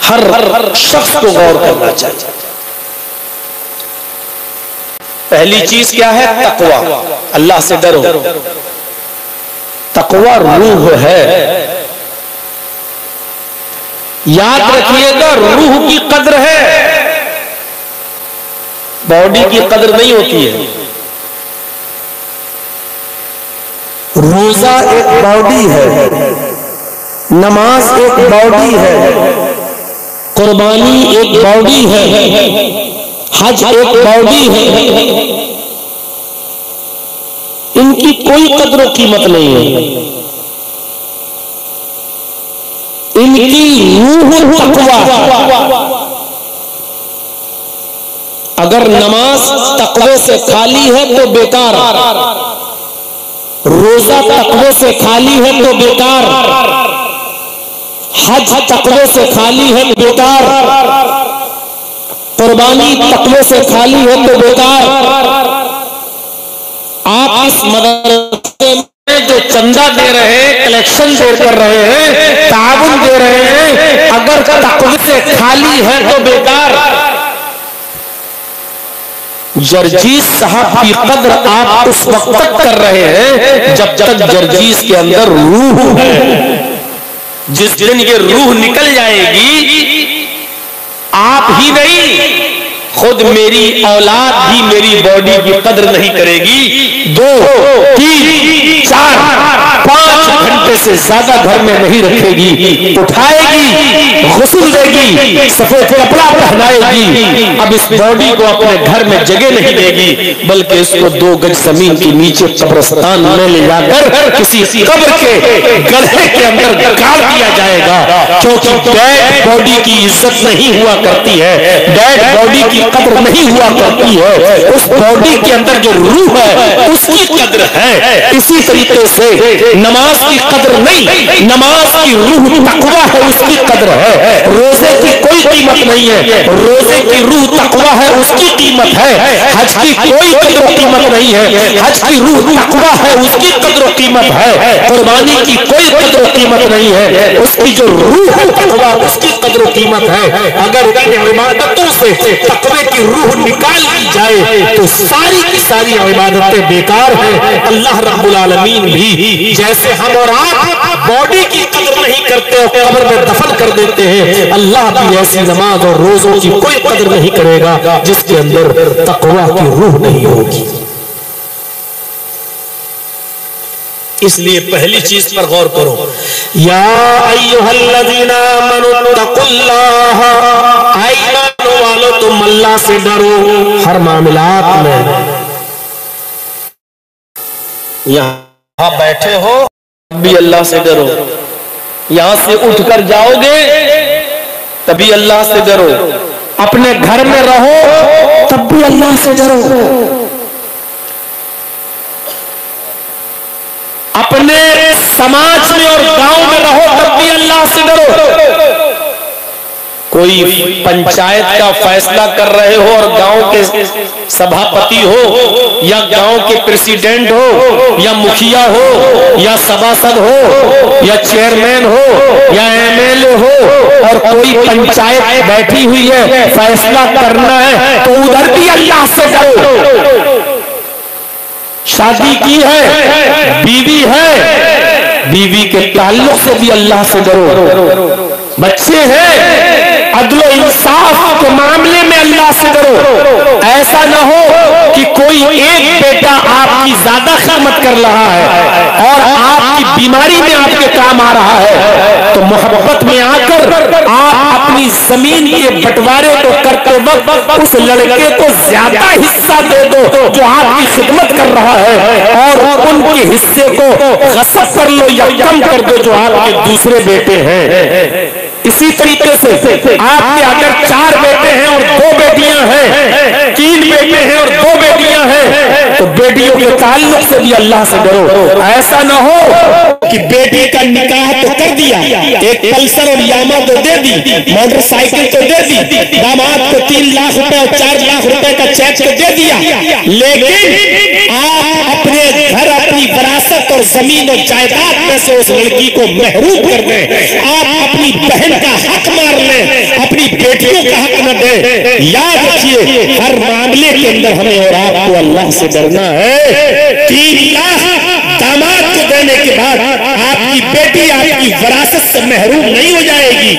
हर शख्स को गौर करना चाहिए। पहली चीज क्या है? तकवा, अल्लाह से डरो। तकवा रूह है, याद रखिएगा, रूह की कद्र है, बॉडी की कद्र नहीं होती है। रोजा एक बॉडी है, नमाज एक बॉडी है, कुर्बानी एक बॉडी है, हज एक बॉडी है। इनकी कोई कद्र कीमत नहीं है। इनकी रूह तकवा। अगर नमाज तकवे से खाली है तो बेकार, रोजा तकवे से खाली है तो बेकार, हज तकवे से खाली है तो बेकार, कुर्बानी तकवे से खाली है तो बेकार। आप इस मदरसे में जो चंदा दे रहे हैं, कलेक्शन कर रहे हैं, ताउन दे रहे हैं, अगर तकवे से खाली है तो बेकार। जर्जीस साहब की कद्र आप उस वक्त तक कर रहे हैं जब तक जर्जीस के अंदर रूह है। जिस दिन ये रूह निकल जाएगी, आप ही नहीं, खुद मेरी औलाद भी मेरी बॉडी की कद्र नहीं करेगी। 2, 3, 4, 5 घंटे से ज्यादा घर में नहीं रखेगी, उठाएगी, गुस्ल देगी, सफेद कपड़ा पहनाएगी। अब इस बॉडी को अपने घर में जगह नहीं देगी, बल्कि इसको 2 गज जमीन के नीचे कब्रिस्तान में ले जाकर किसी कब्र के गड्ढे के अंदर गाड़ दिया जाएगा। क्योंकि डेड बॉडी की इज्जत नहीं हुआ करती है, डेड बॉडी की कद्र नहीं हुआ करती है। उस बॉडी के अंदर जो रूह है उसकी कद्र है। इसी तरीके से नमाज की कद्र नहीं, नमाज की रूह तकवा है, उसकी कद्र है। रोजे की कोई कीमत नहीं है, रोजे की रूह तकवा है, उसकी कीमत है। हज की कोई कद्र कीमत नहीं है, हज की रूह तकवा है, उसकी कद्र कीमत है। कुर्बानी की कोई कद्र कीमत नहीं है, उसकी जो रूह है तकवा, उसकी कद्र कीमत है। अगर इन इबादतों से तकवे की रूह निकाल दी जाए तो सारी की सारी इबादतें बेकार हैं। अल्लाह रब्बुल आलमीन भी जैसे हम और आप बॉडी की कद्र नहीं करते और कब्र में दफन कर देते हैं, अल्लाह भी ऐसी नमाज और रोजों की कोई कद्र नहीं करेगा जिसके अंदर तकवा की रूह नहीं होगी। इसलिए पहली चीज पर गौर करो, या अय्युहल्लज़ीना आमनू तक़ुल्लाह, ईमान वालों तुम अल्लाह से डरो हर मामलात में। यहाँ बैठे हो भी अल्लाह से डरो, यहां से उठकर जाओगे तभी अल्लाह से डरो, अपने घर में रहो तब भी अल्लाह से डरो, अपने समाज में और गांव में रहो तब भी अल्लाह से डरो। कोई पंचायत का फैसला कर रहे हो और गांव के सभापति हो या गांव के प्रेसिडेंट हो या मुखिया हो या सभासद हो या चेयरमैन हो या एमएलए हो और कोई पंचायत बैठी हुई है, फैसला करना है तो उधर भी अल्लाह से डरो। शादी की है, बीवी है, बीवी के ताल्लुक से भी अल्लाह से डरो। बच्चे हैं, अदल इंसाफ के मामले में अल्लाह से डरो। ऐसा न हो कि कोई एक बेटा आपकी ज्यादा खिदमत कर रहा है और आपकी बीमारी में आपके काम आ रहा है तो मोहब्बत में आकर आप अपनी जमीन के बंटवारे को करते वक्त उस लड़के को ज्यादा हिस्सा दे दो जो आपकी खिदमत कर रहा है और उनके हिस्से को गसब कर लो या कम कर दो जो आपके दूसरे बेटे हैं। इसी तरीके से आपके अगर 4 बेटे हैं और 2 बेटियां हैं, 3 बेटे हैं और 2 बेटियां हैं तो बेटियों के ताल्लुक से भी अल्लाह से डरो। ऐसा ना हो कि बेटी का निकाह तो कर दिया, एक पल्सर और यामा तो दे दी, मोटरसाइकिल तो दे दी, दामाद को 3 लाख रुपए और 4 लाख रुपए का चेक तो दे दिया, लेकिन आप अपने घर अपनी विरासत और जमीन और जायदाद में से उस लड़की को महरूम कर दें, आप अपनी बहन का हक मार लें, बेटियों का हक न दे। याद रखिए हर मामले के अंदर हमें और आपको अल्लाह से डरना है। 3 लाख दामाद को देने के बाद आपकी बेटी आपकी विरासत से महरूम नहीं हो जाएगी।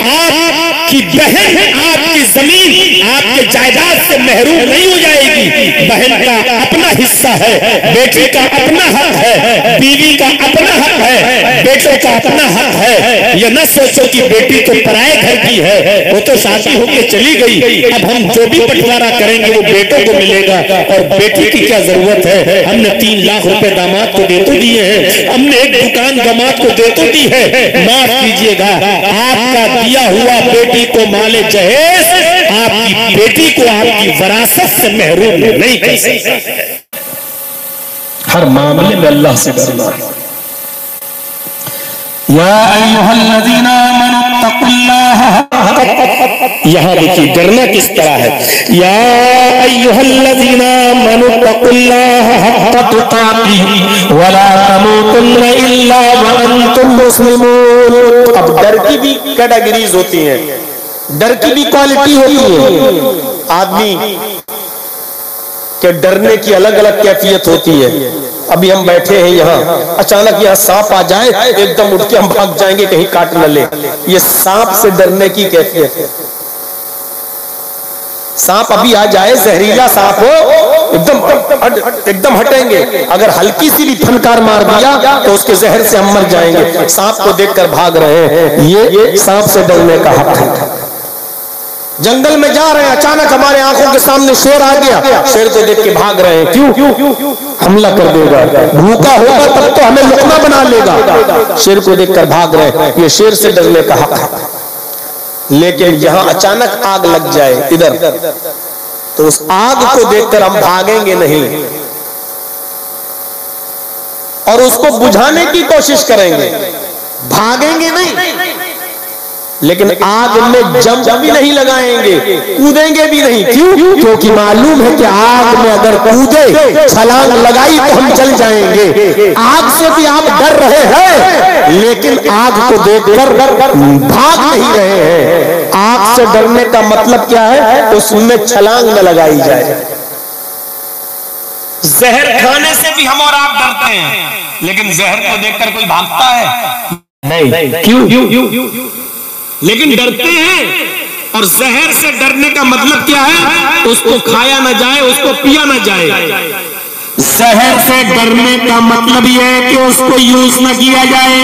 आपकी बहन आपकी जमीन आपके जायदाद से महरूम नहीं हो जाएगी। बहन का अपना हिस्सा है, बेटी का अपना हक है, बीवी का अपना हक है, बेटों का अपना हक है। ये न सोचो कि बेटी तो पराए घर की है, वो तो शादी होके चली गई, अब हम जो भी बंटवारा करेंगे वो बेटों को मिलेगा और बेटी की क्या जरूरत है। हमने 3 लाख रुपए दामाद को दे तो दिए हैं, हमने एक दुकान दामाद को दे तो दी है। माफ कीजिएगा, आपका दिया हुआ बेटी को माले जहेज आपकी बेटी को आपकी विरासत से महरूम नहीं कर सकता। हर मामले में अल्लाह से डरना है। यहाँ देखिए डरना किस तरह है। या अय्युहल्लज़ीना आमनू तक़ुल्लाह हक़्क़ तुक़ातिह वला तमूतुन्ना इल्ला व अंतुम मुस्लिमून। अब डर की भी कैटेगरीज होती हैं, डर की भी क्वालिटी होती है। आदमी के डरने की अलग अलग कैफियत होती है। अभी हम बैठे हैं यहाँ, अचानक यहाँ सांप आ जाए, एकदम उठ के हम भाग जाएंगे कहीं काट न ले। ये सांप से डरने की कैफियत है। सांप अभी आ जाए, जहरीला सांप हो, एकदम हटेंगे। अगर हल्की सी भी फनकार मार दिया तो उसके जहर से हम मर जाएंगे। सांप को देखकर भाग रहे हैं, ये सांप से डरने का हक है। जंगल में जा रहे हैं, अचानक हमारे आंखों के सामने शेर आ गया, शेर को देख के भाग रहे हैं। क्यों? हमला कर देगा, भूखा होगा तब तो हमें लुकमा बना लेगा। शेर को देखकर भाग रहे हैं, ये शेर से डरने का हक है। लेकिन यहां अचानक आग लग जाए इधर, तो उस आग को देखकर हम भागेंगे नहीं और उसको बुझाने की कोशिश करेंगे, भागेंगे नहीं। लेकिन आग में जंप भी नहीं लगाएंगे, कूदेंगे भी नहीं। क्यों? क्योंकि मालूम है कि आग में अगर कूदे, छलांग लगाई तो हम जल जाएंगे। आग से भी आप डर रहे हैं, लेकिन आग को देखकर भाग नहीं रहे हैं। आग से डरने का मतलब क्या है? उसमें छलांग न लगाई जाए। जहर खाने से भी हम और आप डरते हैं, लेकिन जहर को देखकर कोई भागता है नहीं। क्यों? लेकिन डरते हैं। और जहर से डरने का मतलब क्या है? उसको खाया ना जाए, उसको पिया ना जाए। जहर से डरने का मतलब यह है कि उसको यूज न किया जाए।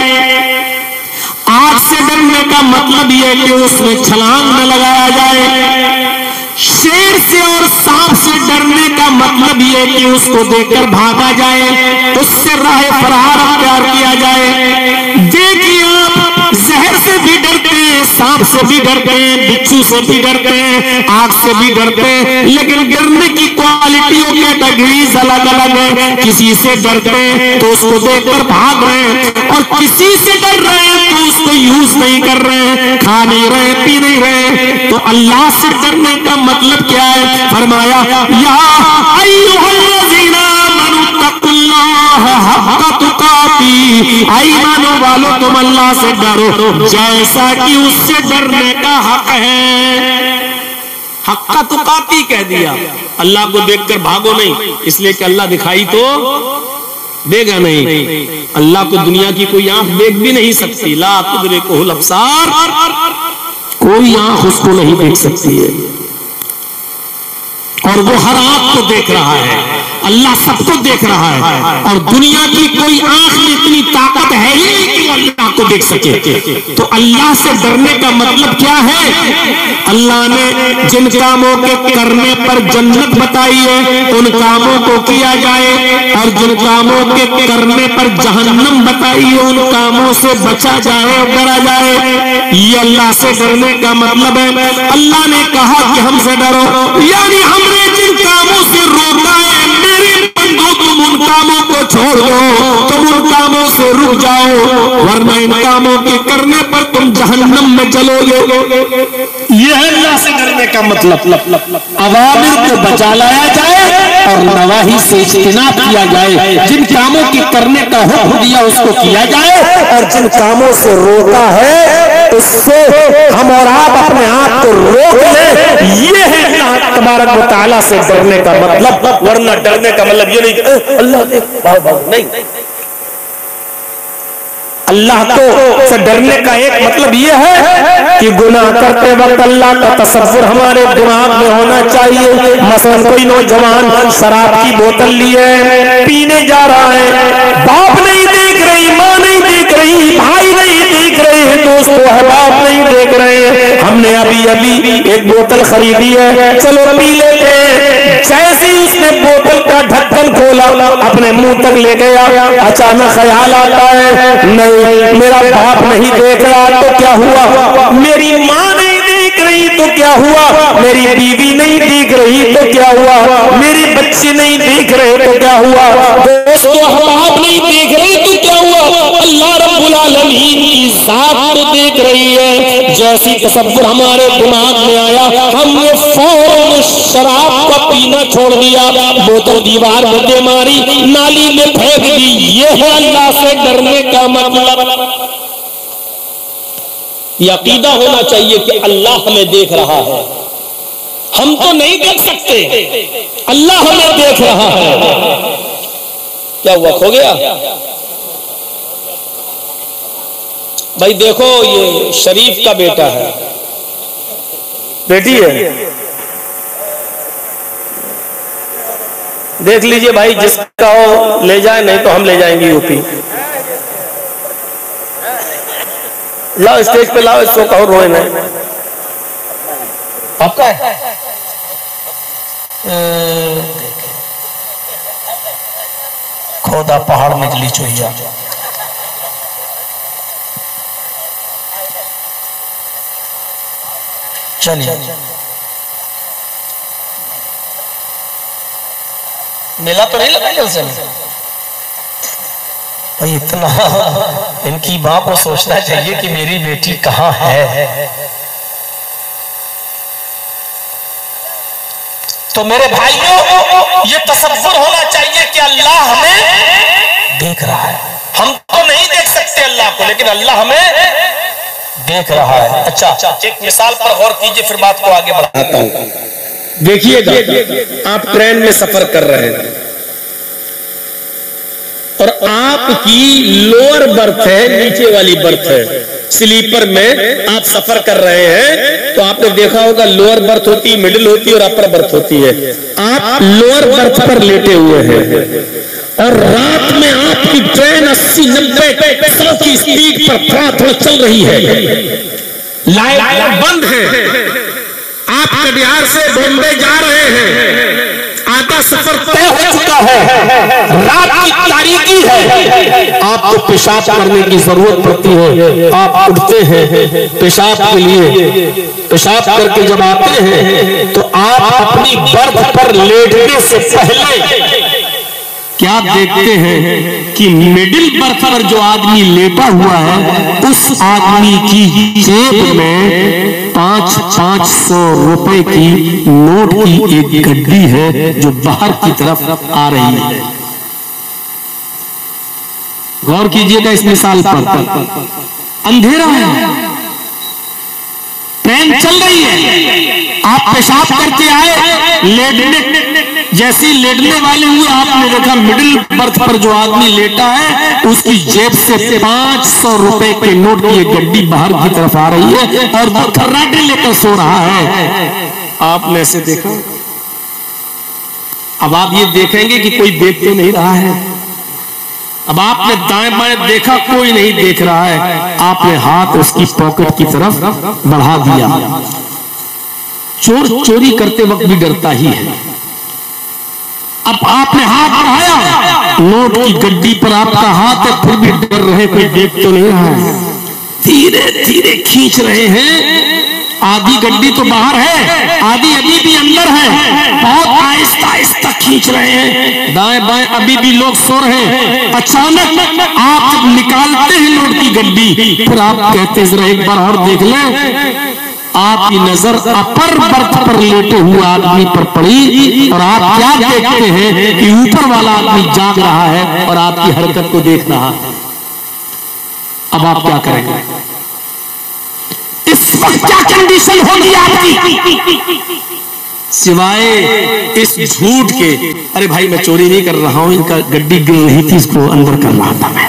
आग से डरने का मतलब यह है कि उसमें छलांग न लगाया जाए। शेर से और सांप से डरने का मतलब यह है कि उसको देखकर भागा जाए, उससे राह फरार अख्तियार किया जाए। देखिए आप जहर से भी डरते हैं, सांप से भी डरते हैं, बिच्छू से भी डरते हैं, आग से भी डरते हैं, लेकिन डरने की क्वालिटियों कैटेगरीज अलग अलग है। किसी से डरते हैं तो उसको देखकर भाग रहे हैं, और किसी से डर रहे हैं तो उसको यूज नहीं कर रहे हैं, खा नहीं रहे, पी नहीं रहे। तो अल्लाह से डरने का मतलब क्या है? फरमाया या अय्युहल्लज़ीना आमनू तक़ुल्लाह हक़्क़ तुक़ातिह, ईमानो वालों तुम अल्लाह से डरो जैसा कि उससे डरने का हक है। हक़्क़ तुक़ातिह कह दिया, अल्लाह को देखकर भागो नहीं, इसलिए कि अल्लाह दिखाई तो देगा नहीं। अल्लाह को दुनिया की कोई आंख देख भी नहीं सकती। ला तुदरिकुहुल अब्सार, कोई आंख उसको नहीं देख सकती है, और वो हर आंख को देख रहा है। अल्लाह सबको देख रहा है, और दुनिया की कोई आंख में इतनी ताकत है ही नहीं कि वो अल्लाह को देख सके। तो अल्लाह से डरने का मतलब क्या है? अल्लाह ने जिन कामों के करने पर जन्नत बताई है उन कामों को किया जाए, और जिन कामों के करने पर जहन्नम बताई है उन कामों से बचा जाए और डरा जाए। ये अल्लाह से डरने का मतलब है। अल्लाह ने कहा कि हमसे डरो, यानी हमने जिन कामों से रोका है मेरे बंदों तुम उन कामों को छोड़ दो, तुम उन कामों से रुक जाओ, वरना इन कामों के करने पर तुम जहन्नम में चलोगे। यह है अल्लाह से डरने का मतलब। अवामिर को बचा लाया जाए और नवाही से इज्तिनाब किया जाए। जिन कामों के करने का हुक्म दिया उसको किया जाए, और जिन कामों से रोका है उससे हम और आप अपने आप को तबारक व तआला से डरने का मतलब, वरना डरने का मतलब ये नहीं कि अल्लाह देख भाग भाग, नहीं। अल्लाह को से डरने का एक मतलब ये है कि गुनाह करते वक्त अल्लाह का तसव्वुर हमारे दिमाग में होना चाहिए। मसलन कोई नौजवान शराब की बोतल लिए पीने जा रहा है, बाप नहीं देख रही, माँ नहीं देख रही, भाई नहीं देख रहे, दोस्त अहबाब नहीं देख रहे हैं, हमने अभी अभी एक बोतल खरीदी है, चलो पी लेते हैं। जैसे ही उसने बोतल का ढक्कन खोला, अपने मुंह तक ले गया, अचानक ख्याल आता है नहीं मेरा बाप नहीं देख रहा तो क्या हुआ, मेरी माँ नहीं देख रही तो क्या हुआ, मेरी बीवी नहीं देख रही तो क्या हुआ, मेरे बच्चे नहीं देख रहे तो क्या हुआ, दोस्तों अहबाब नहीं देख रहे तो क्या हुआ, अल्लाह रब्बुल आलमीन की ज़ात तो देख रही है। जैसी तसव्वुर हमारे दिमाग में आया, हमने फौरन शराब का पीना छोड़ दिया, बोतल दीवार में दे मारी, नाली में फेंक दी। ये है अल्लाह से डरने का मतलब। यह अकीदा होना चाहिए कि अल्लाह हमें देख रहा है, हम तो नहीं देख सकते, अल्लाह हमें देख रहा है। क्या हुआ, खो गया भाई? देखो ये शरीफ का बेटा है, बेटी है, देख लीजिए भाई, जिसका हो ले जाए, नहीं तो हम ले जाएंगे यूपी। लाओ स्टेज पे लाओ, इसको कहो रोए नहीं। आपका है खोदा पहाड़ निकली चोहिया। चलिए मेला तो नहीं लगा जल से भाई, इतना इनकी माँ को सोचना चाहिए कि मेरी बेटी कहाँ है। तो मेरे भाइयों, ये तसव्वुर होना चाहिए कि अल्लाह हमें देख रहा है। हम तो नहीं देख सकते अल्लाह को, लेकिन अल्लाह हमें देख रहा है। अच्छा, एक मिसाल पर गौर कीजिए, फिर बात को आगे बढ़ाता हूँ। देखिएगा, आप ट्रेन में सफर कर रहे हैं और आपकी लोअर बर्थ है, नीचे वाली बर्थ है, स्लीपर में आप सफर कर रहे हैं, तो आपने देखा होगा लोअर बर्थ होती है, मिडिल होती है और अपर बर्थ होती है। आप लोअर बर्थ पर लेटे हुए हैं और रात में आपकी ट्रेन 80, 90, 100 की स्पीड पर थोड़ा चल रही है, लाइट बंद है, आप कटिहार से बॉम्बे जा रहे हैं, आधा सफर तय हो चुका है, रात की तारीकी है, आपको पेशाब करने की जरूरत पड़ती है, आप उठते हैं पेशाब के लिए, पेशाब करके जब आते हैं तो आप अपनी बर्थ पर लेटने से पहले क्या देखते हैं कि मिडिल बर्थ पर जो आदमी लेटा हुआ है, उस आदमी की जेब में 500 रुपए की नोट की एक गड्डी है जो बाहर की तरफ आ रही है। गौर कीजिएगा इस मिसाल पर। अंधेरा है, ट्रेन चल रही है, आप पेशाब करके आए, लेटने जैसे लेटने वाले हुए आपने देखा मिडिल बर्थ पर जो आदमी लेटा है उसकी जेब से 500 रुपए के नोट की एक गड्डी बाहर की तरफ आ रही है और वो खर्राटे लेकर सो रहा है। आपने ऐसे देखा? अब आप ये देखेंगे कि कोई देख तो नहीं रहा है। अब आपने दाएं बाएं देखा, कोई नहीं देख रहा है, आपने हाथ उसकी पॉकेट की तरफ बढ़ा दिया। चोर चोरी करते वक्त भी डरता ही है। अब आपने हाथ बढ़ाया, नोट की गड्डी पर आपका हाथ है, फिर भी डर रहे, कोई देख तो नहीं रहा है। धीरे धीरे खींच रहे हैं, आधी गड्डी तो बाहर है, आधी अभी भी अंदर है, बहुत आहिस्ता आहिस्ता खींच रहे हैं, दाएं बाएं अभी भी लोग सो रहे हैं। अचानक आप जब निकालते हैं नोट की गड्डी, फिर आप कहते जरा एक बार और देख लें, आपकी नजर अपर बर्थ पर लेटे हुए आदमी पर पड़ी और आप क्या देखते हैं कि ऊपर वाला आदमी जाग रहा है और आपकी हरकत को देख रहा है। अब आप क्या करेंगे? इस वक्त क्या कंडीशन होगी आपकी? सिवाय इस झूठ के, अरे भाई मैं चोरी नहीं कर रहा हूं, इनका गड्डी गिर रही थी, इसको अंदर कर रहा था मैं।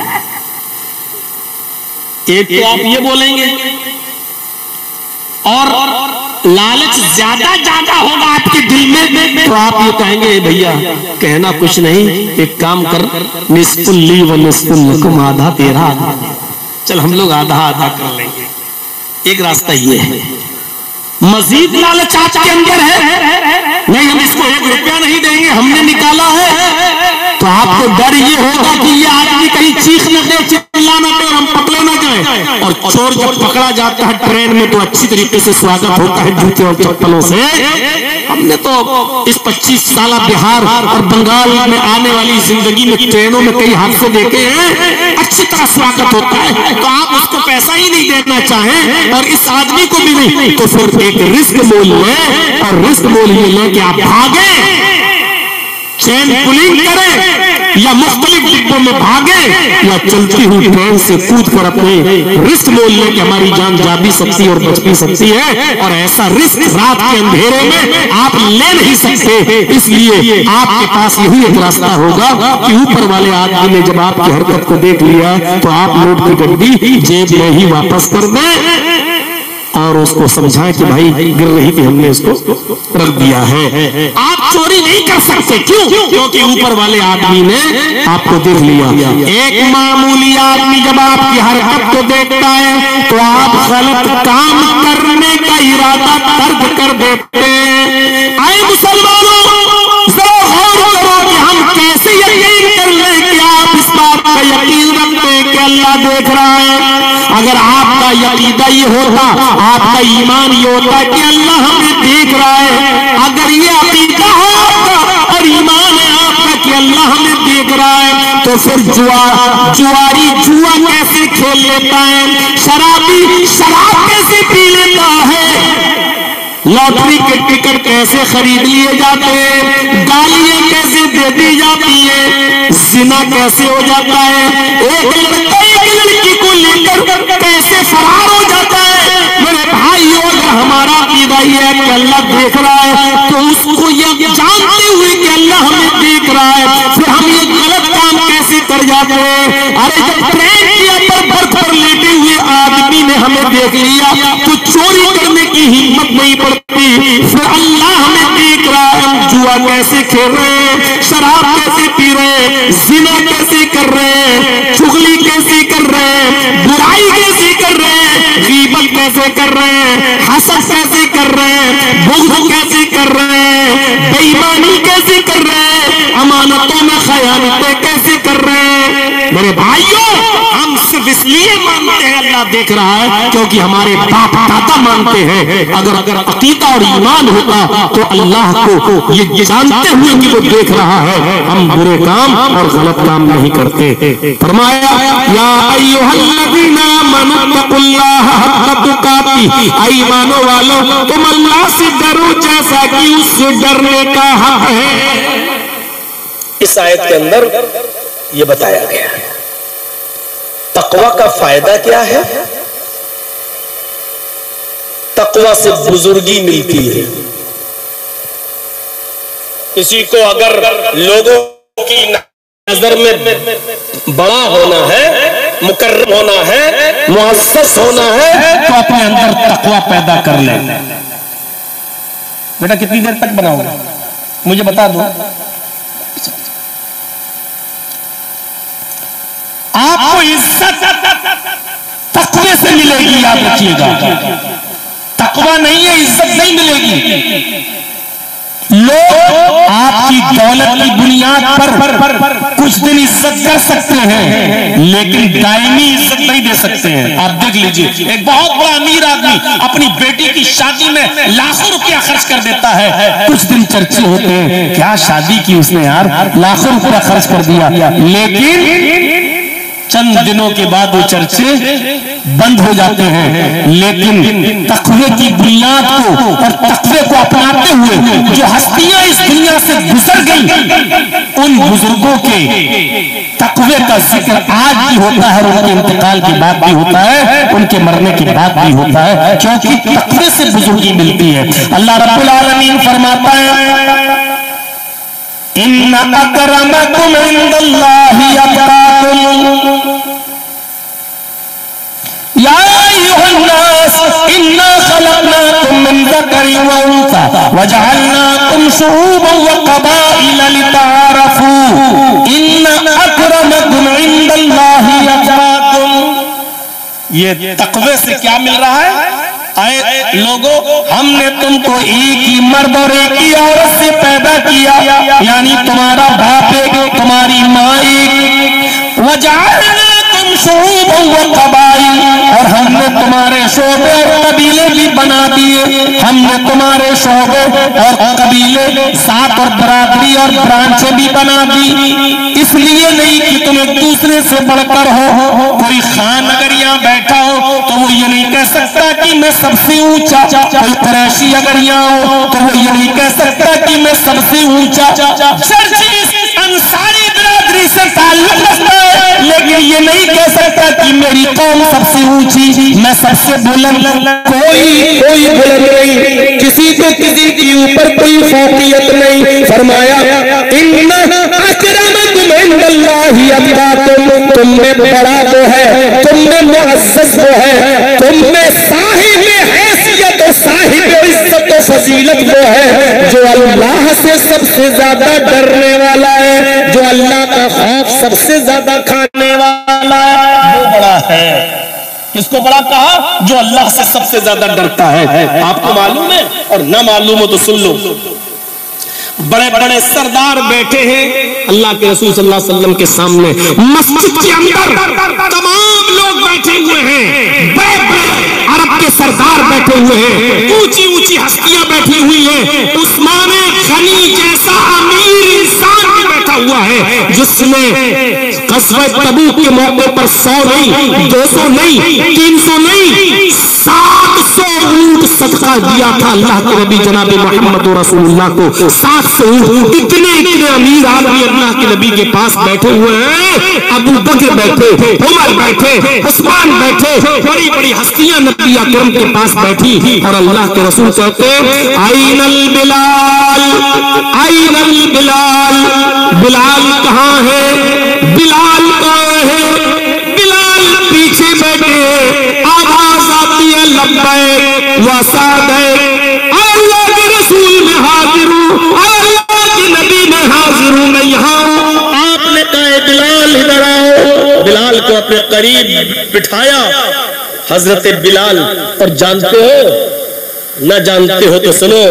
एक तो आप ये बोलेंगे, और लालच ज्यादा होगा आपके दिल में, तो आप ये कहेंगे भैया कहना कुछ नहीं, एक काम कर, निस्फुल ली व निस्फुल लकुम, आधा तेरा आधा, चल हम लोग आधा आधा कर लेंगे। एक रास्ता ये है। मजीद लालच आपके अंदर है, नहीं हम इसको 1 रुपया नहीं देंगे, हमने निकाला है, तो आपको डर ये होगा कि ये आदमी कहीं चीख न दे, चिल्ला न दे, हम पकड़े न जाए। और चोर जब पकड़ा जाता है ट्रेन में तो अच्छी तरीके से स्वागत होता है जूते और चप्पलों से। हमने तो इस 25 साल बिहार और बंगाल में आने वाली जिंदगी में ट्रेनों में कई हादसे देखे हैं, अच्छी तरह स्वागत होता है। तो आप उसको पैसा ही नहीं देना चाहें और इस आदमी को भी नहीं, तो फिर एक रिस्क मोल लें, और रिस्क मोल ये लें कि आप भागे, चेन पुलिंग करें, या मुख्तलिफ डिब्बों में भागे, या चलती हुई ट्रेन से कूद कर अपने रिस्क मोल लें कि हमारी जान जा भी सकती है और बच भी सकती है। और ऐसा रिस्क रात के अंधेरे में आप ले नहीं सकते, इसलिए आपके पास यही एक रास्ता होगा कि ऊपर वाले आदमी ने जब आपकी हरकत को देख लिया तो आप नोट की गड्डी जेब में ही वापस कर दें और उसको समझाएं कि भाई गिर रही थी, हमने इसको रख दिया है। आप चोरी नहीं कर सकते, क्यों? क्योंकि ऊपर वाले आदमी ने आपको देख लिया। एक मामूली आदमी जब आपकी हरकत को देखता है तो आप गलत काम करने का इरादा तर्क कर देते हैं। आए मुसलमानों, जरा गौर करो कि हम कैसे यकीन कर लें कि आप इस बात का यकीन रखते हैं कि अल्लाह देख रहा है। अगर आपका यकीदा ये होता, आपका ईमान ये होता कि अल्लाह हमें देख रहा है, अगर ये अकीदा है आपका और ईमान है आपका कि अल्लाह हमें देख रहा है, तो फिर जुआरी जुआ कैसे खेल लेता है, शराबी शराब कैसे पी लेता है, लॉटरी के टिकट कैसे खरीद लिए जाते हैं, गालियां कैसे दे दी जाती है, जिना कैसे हो जाता है, एक लड़का एक लड़की को लेकर कैसे फरार हो जाता है। मेरे भाइयों, अगर हमारा अकीदा ये है कि अल्लाह देख रहा है, तो उसको ये जानते हुए कि अल्लाह हमें देख रहा है, फिर हम ये गलत काम कैसे कर जाते हैं। अरे जब ट्रेन के ऊपर बर्थ पर लेटे हुए आदमी ने हमें देख लिया तो चोरी करने की हिम्मत नहीं पड़ती, फिर अल्लाह हमें देख रहा है, हम जुआ कैसे खेल रहे हैं, शराब कैसे पी रहे हैं, जिना कैसे कर रहे हैं, चुगली कैसे कर रहे हैं, बुराई कैसे कर रहे हैं, गीबत कैसे कर रहे हैं, हसद कैसे कर रहे हैं, बुग़्ज़ कैसे कर रहे हैं, बेईमानी कैसे कर रहे हैं, अमानतों में खयानतें कैसे कर रहे हैं। मेरे भाइयों, हम सिर्फ इसलिए मानते हैं अल्लाह देख रहा है क्योंकि हमारे बाप दादा मानते हैं। अगर अकीदा और ईमान होता तो अल्लाह को ये जानते हुए कि वो देख रहा है हम बुरे काम और गलत काम नहीं करते। फरमाया, या अय्युहल्लज़ीना आमनुत्तकुल्लाह हक़्क़ तुक़ातिह, ईमानो वालों तुम अल्लाह से डरो जैसा कि उससे डरने का हक है। इस आयत के अंदर ये बताया गया है तक़वा का फायदा क्या है। तक़वा से बुजुर्गी मिलती है। किसी को अगर लोगों की नजर में बड़ा होना है, मुकर्रम होना है, मुअज़्ज़ज़ होना है, तो अपने अंदर तक़वा पैदा कर ले। बेटा कितनी देर तक बनाओगे मुझे बता दो। आपको इज्जत तक़वे से मिलेगी, याद रखिएगा। तक़वा नहीं है, इज्जत नहीं मिलेगी। लोग आपकी दौलत की बुनियाद पर कुछ दिन इज्जत कर सकते हैं, लेकिन दायमी इज्जत नहीं दे सकते हैं। आप देख लीजिए, एक बहुत बड़ा अमीर आदमी अपनी बेटी की शादी में लाखों रुपया खर्च कर देता है। कुछ दिन चर्चे होते हैं, क्या शादी की उसने यार, लाखों रुपया खर्च कर दिया, लेकिन चंद दिनों के बाद वो चर्चे बंद हो जाते हैं। लेकिन तक़वे की बुनियाद को और तक़वे को अपनाते हुए जो हस्तियां इस दुनिया से गुजर गई, उन बुजुर्गों के तक़वे तकवे का जिक्र आज भी होता है, उनके इंतकाल के बाद भी होता है, उनके मरने के बाद भी होता है, क्योंकि तकवे से बुजुर्गी मिलती है। अल्लाह रब्बुल आलमीन फरमाता है इन्ना अकरमकुम इंदल्लाहि अतकाकुम या अय्युहन्नास इन्ना खलक़नाकुम मिन ज़करिन व उन्सा वजअलनाकुम शुऊबन व क़बाइला लितआरफू इन्ना अकरमकुम इंदल्लाहि अतकाकुम। ये तक़वे से क्या मिल रहा है? आए लोगों, हमने तुमको एक ही मर्द और एक ही औरत से पैदा किया, यानी तुम्हारा बाप एक, तुम्हारी माँ एक, वजअलनाकुम शुऊबन व क़बाइल, और हमने तुम्हारे शोबे और कबीले भी बना दिए। हमने तुम्हारे शोबे और कबीले, साथ और बरादरी और ब्रांचें भी बना दी, इसलिए नहीं कि तुम एक दूसरे से बढ़कर हो। कोई खान अगर यहाँ बैठा हो तो वो ये नहीं कह सकता कि मैं सबसे ऊंचा, कोई कुरैशी अगर यहाँ हो तो वो ये नहीं कह सकता कि मैं सबसे ऊंचा। अंसारी बिरादरी से ताल्लुक रखता है, लेकिन ये नहीं कह सकता कि मेरी कौम सबसे ऊंची, मैं सबसे बुलंद। कोई बुलंद नहीं, किसी को किसी के ऊपर कोई फौकियत नहीं। फरमाया इन्ना अकरमकुम इंदल्लाहि अतकाकुम, तुम में बड़ा वो है, तुम में मुअज़्ज़ज़ वो है, तुम में साहिब हैसियत और साहिब इज्जत और फजीलत वो है जो अल्लाह से सबसे ज्यादा डरने वाला है, जो अल्लाह का खौफ सबसे ज्यादा खाने वाला है, वो बड़ा है। किसको बड़ा कहा? जो अल्लाह से सबसे ज्यादा डरता है। आपको मालूम है और ना मालूम हो तो सुन लो, बड़े बड़े सरदार बैठे हैं अल्लाह के रसूल सल्लल्लाहु अलैहि वसल्लम के सामने, मस्जिद के अंदर तमाम लोग बैठे हुए हैं, बड़े बड़े अरब के सरदार बैठे हुए हैं, ऊंची ऊंची हस्तियां बैठी हुई हैं, उस्मान गनी जैसा अमीर इंसान भी बैठा हुआ है जिसने ग़ज़वा तबूक के मौके पर 100 नहीं, 200 नहीं, 300 नहीं, 700 ऊंट सदका दिया था अल्लाह के नबी जनाब मोहम्मद रसूलुल्लाह को। 700 ऊंट, इतने अमीर आदमी अल्लाह के नबी के पास बैठे हुए हैं। अबू बकर बैठे, उमर बैठे, उस्मान बैठे, बड़ी बड़ी हस्तियां नबी अकरम के पास बैठी, और अल्लाह के रसूल कहते आइनल बिलाल, आइनल बिलाल, बिलाल कहाँ है? बिलाल कहाँ है? बिलाल पीछे बैठे, आवाज आती है लब्बैक व सअदैक, अल्लाह के रसूल में हाजिर हूँ, अल्लाह के नबी में हाजिर हूँ, मैं यहाँ हूँ। आपने कहा बिलाल इधर आओ, बिलाल को अपने करीब बिठाया। हजरत बिलाल, और जानते हो न जानते हो तो सुनो,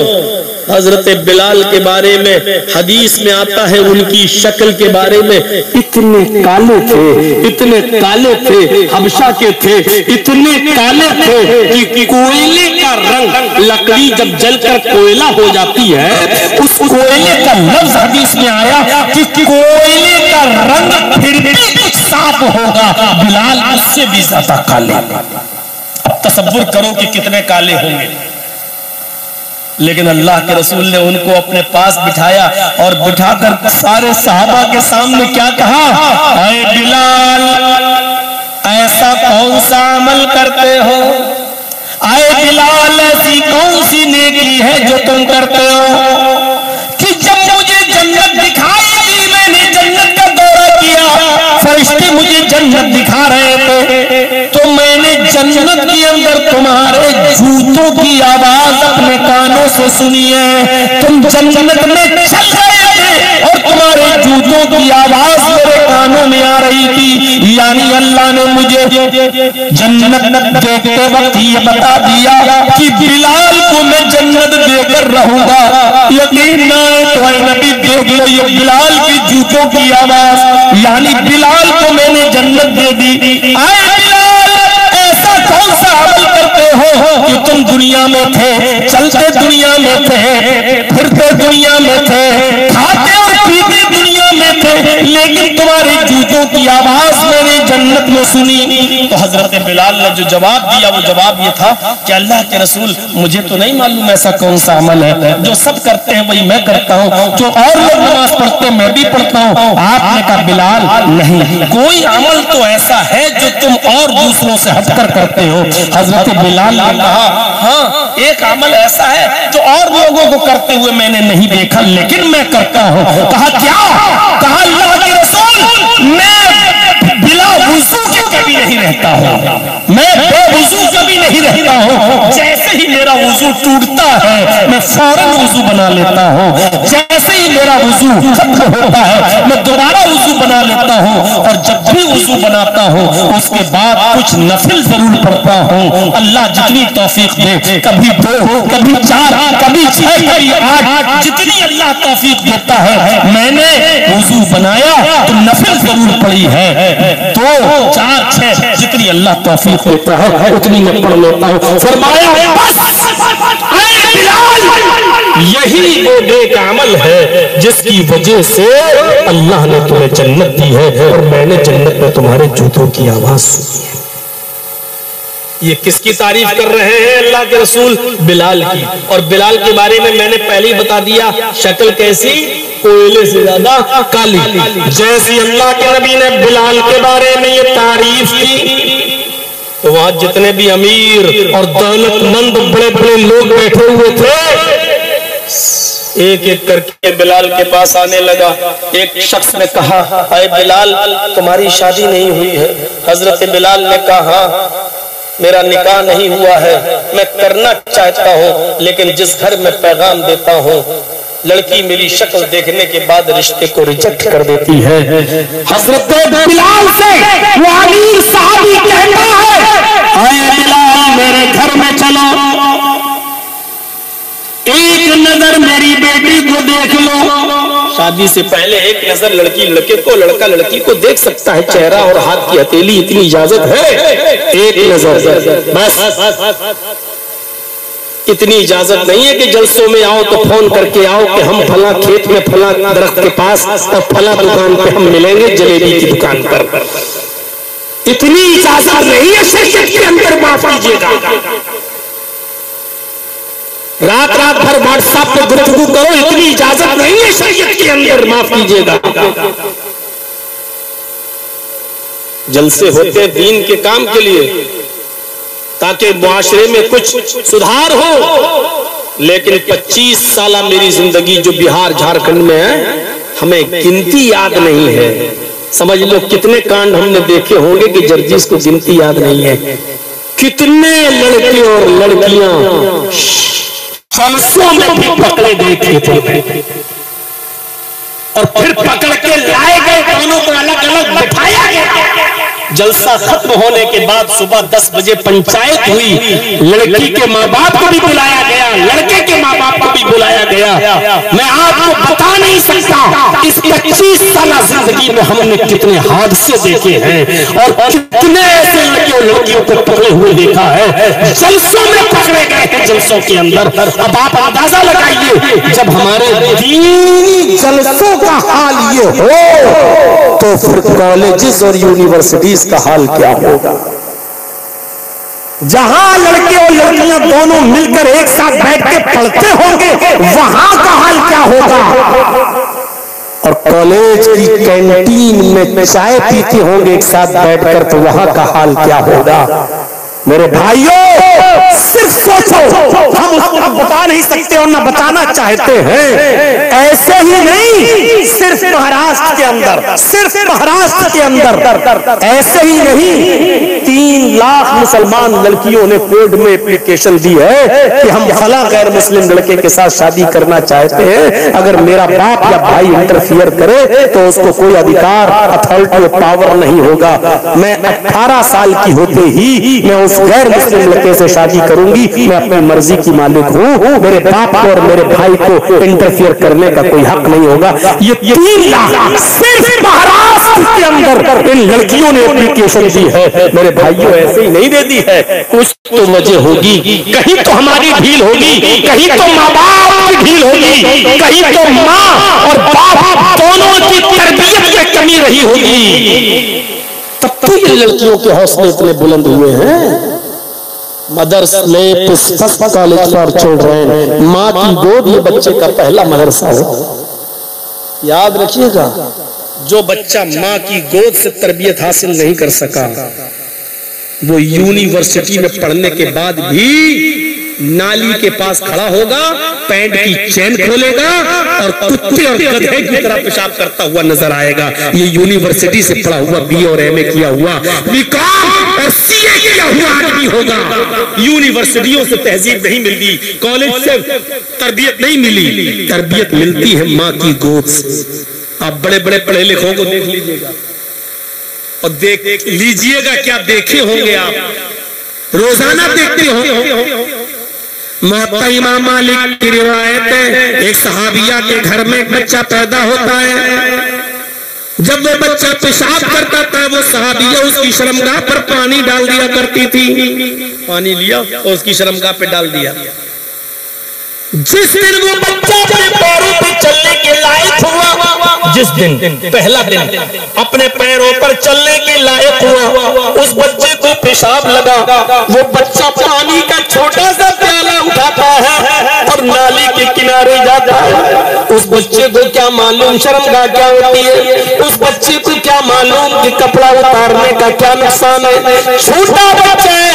हजरत बिलाल के बारे में हदीस में आता है, उनकी शक्ल के बारे में, इतने काले थे, इतने काले थे, हबशा के थे, इतने काले थे कि कोयले का रंग, लकड़ी जब जलकर कोयला हो जाती है, उस कोयले का लफ्ज हदीस में आया कि कोयले का रंग फिर भी कुछ साफ होगा, बिलाल उससे भी ज्यादा काले। अब तसव्वुर करो कि कितने काले होंगे। लेकिन अल्लाह के रसूल ने उनको अपने पास बिठाया और बिठाकर सारे सहाबा के सामने क्या कहा? ऐ बिलाल, ऐसा कौन सा अमल करते हो? ऐ बिलाल, ऐसी कौन सी नेकी है जो तुम करते हो कि जब मुझे जन्नत दिखाई दी, मैंने जन्नत का दौरा किया, फरिश्ते मुझे जन्नत दिखा रहे थे, तो मैंने जन्नत के अंदर तुम्हारे जूतों की आवाज अपने कानों से सुनी है। तुम जन्नत में चल रहे थे और तुम्हारे जूतों की आवाज मेरे कानों में आ रही थी, यानी अल्लाह ने मुझे जन्नत देखते वक्त ये बता दिया कि बिलाल को मैं जन्नत देकर रहूंगा। यकीन ना तो नबी देख लो, ये बिलाल की जूतों की आवाज, यानी बिलाल को मैंने जन्नत दे दी। आए बिलाल, ऐसा कौन सा अमल करते हो कि तुम दुनिया में थे, चलते दुनिया में थे, फिरते दुनिया में थे, खाते और पीते दुनिया में थे, लेकिन तुम्हारे जूतों की आवाज मैंने जन्नत में सुनी। तो हजरत बिलाल ने जो जवाब दिया वो जवाब ये था कि अल्लाह के रसूल, मुझे तो नहीं मालूम ऐसा कौन सा अमल है, जो सब करते हैं वही मैं करता हूँ, जो और लोग नमाज पढ़ते हैं मैं भी पढ़ता हूँ। आपने कहा बिलाल नहीं, कोई अमल तो ऐसा है जो तुम और दूसरों से हटकर करते हो। हजरत बिलाल ने कहा हाँ, एक अमल ऐसा है जो और लोगों को करते हुए मैंने नहीं देखा लेकिन मैं करता हूँ। कहा क्या? कहा अल्लाह के रसूल, मैं बिला वुजू के कभी नहीं रहता हूँ, मैं बेवुजू कभी नहीं रहता हूँ। जैसे ही मेरा वुजू टूटता है मैं फौरन वुजू बना लेता हूँ, जैसे ही मेरा वुजू खत्म होता है मैं दोबारा वुजू बना लेता हूँ, और जब भी वुजू बनाता हूँ उसके बाद कुछ नफिल जरूर पढ़ता हूँ। अल्लाह जितनी तौफीक दे, कभी 2, कभी 4, कभी 6, कभी 8, जितनी अल्लाह तौफीक देता है। मैंने वुजू बनाया तो नफिल जरूर पढ़ी है, 2, 4, 6, जितनी अल्लाह तौफीक देता है उतनी मैं पढ़ लेता हूँ। फरमाया बस यही वो नेक अमल है जिसकी वजह से अल्लाह ने तुम्हें जन्नत दी है और मैंने जन्नत में तुम्हारे जूतों की आवाज सुनी है। ये किसकी तारीफ कर रहे हैं? अल्लाह के रसूल बिलाल की। और बिलाल के बारे में मैंने पहले ही बता दिया, शक्ल कैसी? कोयले से ज्यादा काली। जैसी अल्लाह के नबी ने बिलाल के बारे में ये तारीफ की तो वहां जितने भी अमीर और दौलतमंद बड़े बड़े लोग बैठे हुए थे, एक एक करके बिलाल के पास आने लगा। एक शख्स ने कहा अरे बिलाल, तुम्हारी शादी नहीं हुई है? हजरत बिलाल ने कहा मेरा निकाह नहीं हुआ है, मैं करना चाहता हूँ, लेकिन जिस घर में पैगाम देता हूँ लड़की मेरी शक्ल देखने के बाद रिश्ते को रिजेक्ट कर देती है। हजरत बिलाल से वो अमीर साहबी कहता है आए बिलाल मेरे घर में चलो, एक नजर मेरी बेटी को देख लो। शादी से पहले एक नजर लड़की लड़के को, लड़का लड़की को देख सकता है, चेहरा और हाथ की हथेली इतनी इजाजत है, एक नजर बस। इतनी इजाजत नहीं है कि जलसों में आओ तो फोन करके आओ कि हम फला खेत में फला दरख्त के पास और फला दुकान पे हम मिलेंगे जलेबी की दुकान पर। इतनी इजाजत नहीं है शरीयत के अंदर, माफ कीजिएगा। रात रात भर व्हाट्सएप पे गुफ्तगू करो, इतनी इजाजत नहीं है शरीयत के अंदर, माफ कीजिएगा। जलसे होते दीन के काम के लिए ताकि मुआशरे में कुछ सुधार हो, लेकिन 25 साल मेरी जिंदगी जो बिहार झारखंड में है हमें गिनती याद नहीं है। समझ लो कितने कांड हमने देखे होंगे कि जर्जीस को गिनती याद नहीं है। कितने लड़के और लड़कियां जलसों में भी पकड़े गए थे और फिर पकड़ के लाए गए, दोनों को अलग अलग बैठाया गया। जलसा खत्म होने के बाद सुबह 10 बजे पंचायत हुई, लड़की के माँ बाप को भी बुलाया गया, लड़के के माँ बाप को भी बुलाया गया। मैं आपको बता नहीं सकता इस 25 साल जिंदगी में हमने कितने हादसे देखे हैं और कितने ऐसे लड़के और लड़कियों को पकड़े हुए देखा है, जलसों में पकड़े गए हैं, जलसों के अंदर। अब आप अंदाजा लगाइए जब हमारे दीनी जलसों का हाल ये हो तो फिर कॉलेजेस और यूनिवर्सिटीज का हाल क्या होगा? जहां लड़के और लड़कियां दोनों मिलकर एक साथ बैठ के पढ़ते होंगे वहां का हाल क्या होगा? और कॉलेज की कैंटीन में चाय पीते होंगे एक साथ बैठकर तो वहां का हाल क्या होगा? मेरे भाइयों सिर्फ सोचो, हम उसको बता नहीं सकते और ना बताना चाहते हैं। ऐसे ही नहीं, सिर्फ महाराष्ट्र के अंदर, सिर्फ महाराष्ट्र के अंदर ऐसे ही नहीं 3 लाख मुसलमान लड़कियों ने कोर्ट में एप्लीकेशन दी है कि हम फला गैर मुस्लिम लड़के के साथ शादी करना चाहते हैं, अगर मेरा बाप या भाई इंटरफियर करे तो उसको कोई अधिकार, अथॉरिटी, पावर नहीं होगा। मैं 18 साल की होते ही मैं उस गैर मुस्लिम लड़के से शादी करूंगी, मैं अपनी मर्जी की मालिक हूँ, मेरे बाप को और मेरे भाई को इंटरफियर करने का कोई हक नहीं होगा। ये 3 लाख सिर्फ महाराष्ट्र के अंदर इन लड़कियों ने एप्लीकेशन दी है। मेरे भाइयों ऐसे ही नहीं दे दी है, कुछ तो वजह होगी। कहीं तो हमारी ढील होगी, कहीं तो माँ बाप की ढील होगी, कहीं तो माँ और बाप दोनों की तरबियत में कमी रही होगी। तब तो ये लड़कियों के हौसले इतने बुलंद हुए हैं। मदरसा में कॉलेज पर चल रहे हैं, माँ की गोद ये बच्चे का पहला मदरसा है। याद रखिएगा, जो बच्चा माँ की गोद से तरबियत हासिल नहीं कर सका, वो यूनिवर्सिटी में पढ़ने के बाद भी नाली के पास खड़ा होगा, पैंट की चेन खोलेगा और कुत्ते और गधे की तरह पेशाब करता हुआ नजर आएगा। ये यूनिवर्सिटी से पढ़ा हुआ, बी और एमए किया हुआ, बीकॉम और सीए किया हुआ आदमी होगा। यूनिवर्सिटियों से तहजीब नहीं मिलती, कॉलेज से तरबियत नहीं मिली, तरबियत मिलती है माँ की गोद से। आप बड़े बड़े पढ़े लिखों को देख लीजिएगा और देख लीजिएगा क्या देखे होंगे आप, रोजाना देखते होंगे। मुअत्ता इमाम मालिक की रिवायत है, एक सहाबिया के घर में एक बच्चा पैदा होता है। जब वो बच्चा पेशाब करता था, वो सहाबिया उसकी शर्मगाह पर पानी डाल दिया करती थी। पानी लिया और उसकी शर्मगाह पे डाल दिया। जिस दिन वो बच्चा अपने पैरों पे चलने के लायक हुआ, जिस दिन पहला दिन अपने पैरों पर चलने के लायक हुआ, उस बच्चे को पेशाब लगा। वो बच्चा पानी का छोटा सा प्याला उठाता है और नाली के किनारे जाता है। उस बच्चे को क्या मालूम शर्मगाह क्या होती है, उस बच्चे को क्या मालूम कि कपड़ा उतारने का क्या नुकसान है। छोटा बच्चा है,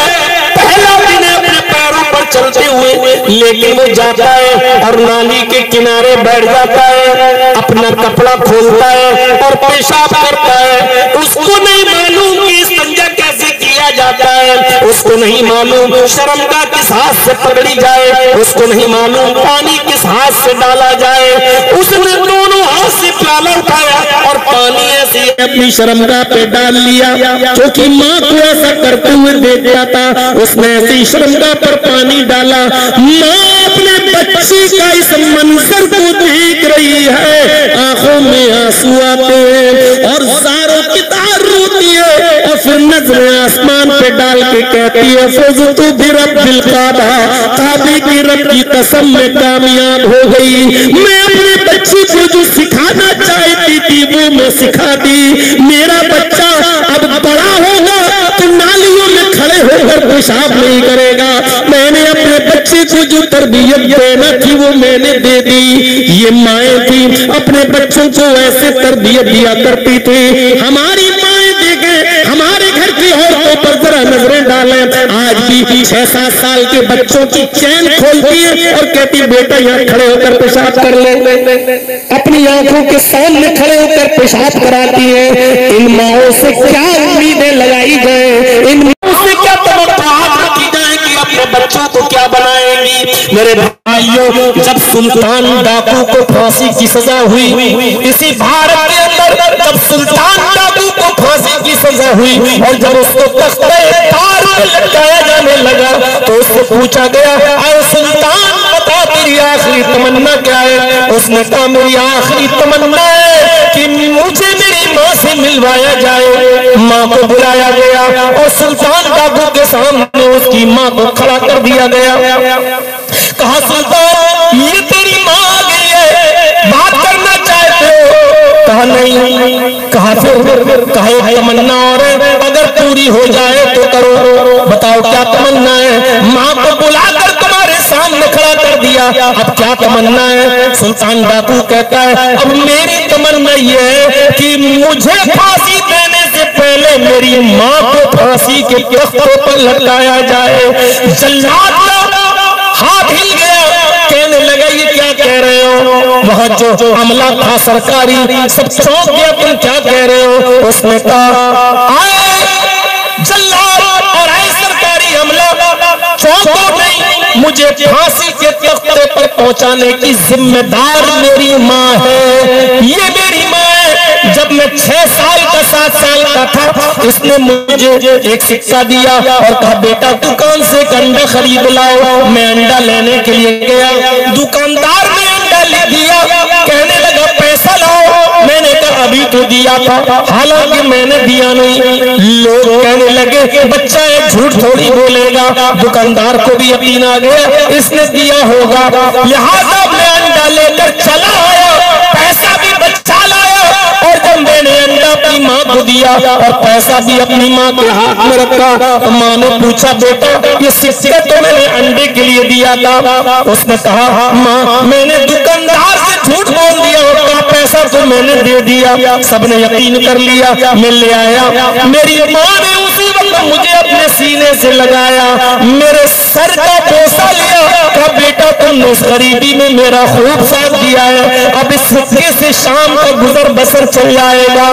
पहला दिन है अपने पैरों पर चलते हुए, लेकिन वो जाता है और नाली के किनारे बैठ जाता है, अपना कपड़ा खोलता है और पेशाब करता है। उसको नहीं मालूम कि संजा कैसे किया जाता है, उसको नहीं मालूम शर्मगाह किस हाथ से पकड़ी जाए, उसको नहीं मालूम पानी किस हाथ से डाला जाए। उसने दोनों हाथ से प्याला उठाया और पानी ऐसे अपनी शर्मगाह पे डाल लिया, क्योंकि माँ को ऐसा करते हुए देखता था। उसने ऐसी शर्मगाह पर पानी डाला। माँ अपने बच्चे का इस मंजर को देख रही है, आंखों में आंसू आते हैं और ज़ारों की तार रोती है और फिर नजर आसमान पे डाल के कहती है, फज़तु बिरब्बिल काबा, काबे की रब की कसम में कामयाब हो गई। मैं अपने बच्चे को जो सिखाना चाहती थी वो मैं सिखा दी। मेरा बच्चा अब बड़ा होगा तो नालियों में खड़े होकर पेशाब नहीं करेगा। मैंने अपने बच्चे को जो तरबियत देना थी वो मैंने दे दी। ये माएँ थी अपने बच्चों को ऐसे तरबियत दिया करती थी। हमारी माएँ देखें, हमारे घर की औरतों पर जरा नजरें डालें, आज भी 6-7 साल के बच्चों की चैन खोलती है और कहती बेटा यहाँ खड़े होकर पेशाब कर ले। अपनी आंखों के सामने खड़े होकर पेशाब कराती है। इन माओं से क्या उम्मीदें लगाई गए, इन माओं से क्या तवक्कुआत रखी जाए कि अपने बच्चों को क्या बनाएंगी। मेरे भाइयों, जब सुल्तान डाकू को फांसी की सजा हुई, इसी भारत के अंदर जब सुल्तान डाकू को फांसी की सजा हुई और जब उसको तख्ते-ए-तार पे लटकाया जाने लगा तो उससे पूछा गया, अरे सुल्तान बता तेरी आखिरी तमन्ना क्या है। उसने कहा मेरी आखिरी तमन्ना है कि मुझे मेरी माँ से मिलवाया जाए। माँ को बुलाया गया और सुल्तान डाकू के सामने उसकी माँ को खड़ा कर दिया गया। कहा सुल्तान ये तेरी माँ आ गई है, बात करना चाहते हो? कहा नहीं। कहा फिर कहा तमन्ना और अगर पूरी हो जाए तो करो, बताओ क्या तमन्ना है। माँ को बुलाकर तुम्हारे सामने खड़ा कर दिया, अब क्या तमन्ना है। सुल्तान डाकू कहता है अब मेरी तमन्ना ये है कि मुझे फांसी देने से पहले मेरी माँ को फांसी के तख्तों पर लटकाया जाए। जल्लाद हाथ हिल गया, कहने लगा ये क्या कह रहे हो। वहाँ जो अमला था सरकारी सब चौंक गया, तुम क्या कह रहे हो। उसने कहा आए जल्लाद और आए सरकारी अमला, चौंको नहीं, मुझे फांसी के तख्ते पर पहुंचाने की जिम्मेदार मेरी माँ है। ये मेरी माँ है। जब मैं 6 साल का 7 साल का था, इसने मुझे एक सिक्का दिया और कहा बेटा दुकान से एक अंडा खरीद लाओ। मैं अंडा लेने के लिए गया, दुकानदार ने अंडा ले दिया, कहने लगा पैसा लाओ। मैंने कहा अभी तो दिया। दिया था, हालांकि मैंने दिया नहीं। लोग कहने लगे बच्चा है, झूठ थोड़ी बोलेगा, दुकानदार को भी यकीन आ गया इसने दिया होगा। लिहाजा मैं अंडा लेकर चला आया, पैसा भी बचा लाया, और जब मैंने अंडा अपनी माँ को दिया और पैसा भी अपनी माँ के हाथ में रखा, तो माँ ने पूछा बेटा ये सिक्का तो मैंने अंडे के लिए दिया था। उसने कहा माँ मैंने दुकानदार से झूठ बोल दिया होगा, पैसा तो मैंने दे दिया। सबने यकीन कर लिया, मैं ले आया। मेरी माँ ने उसी वक्त मुझे अपने सीने से लगाया, मेरे सर का बोसा लिया, कहा बेटा तुमने इस गरीबी में मेरा खूब साथ दिया है, अब इस सिक्के से शाम का गुजर बसर चल जाएगा।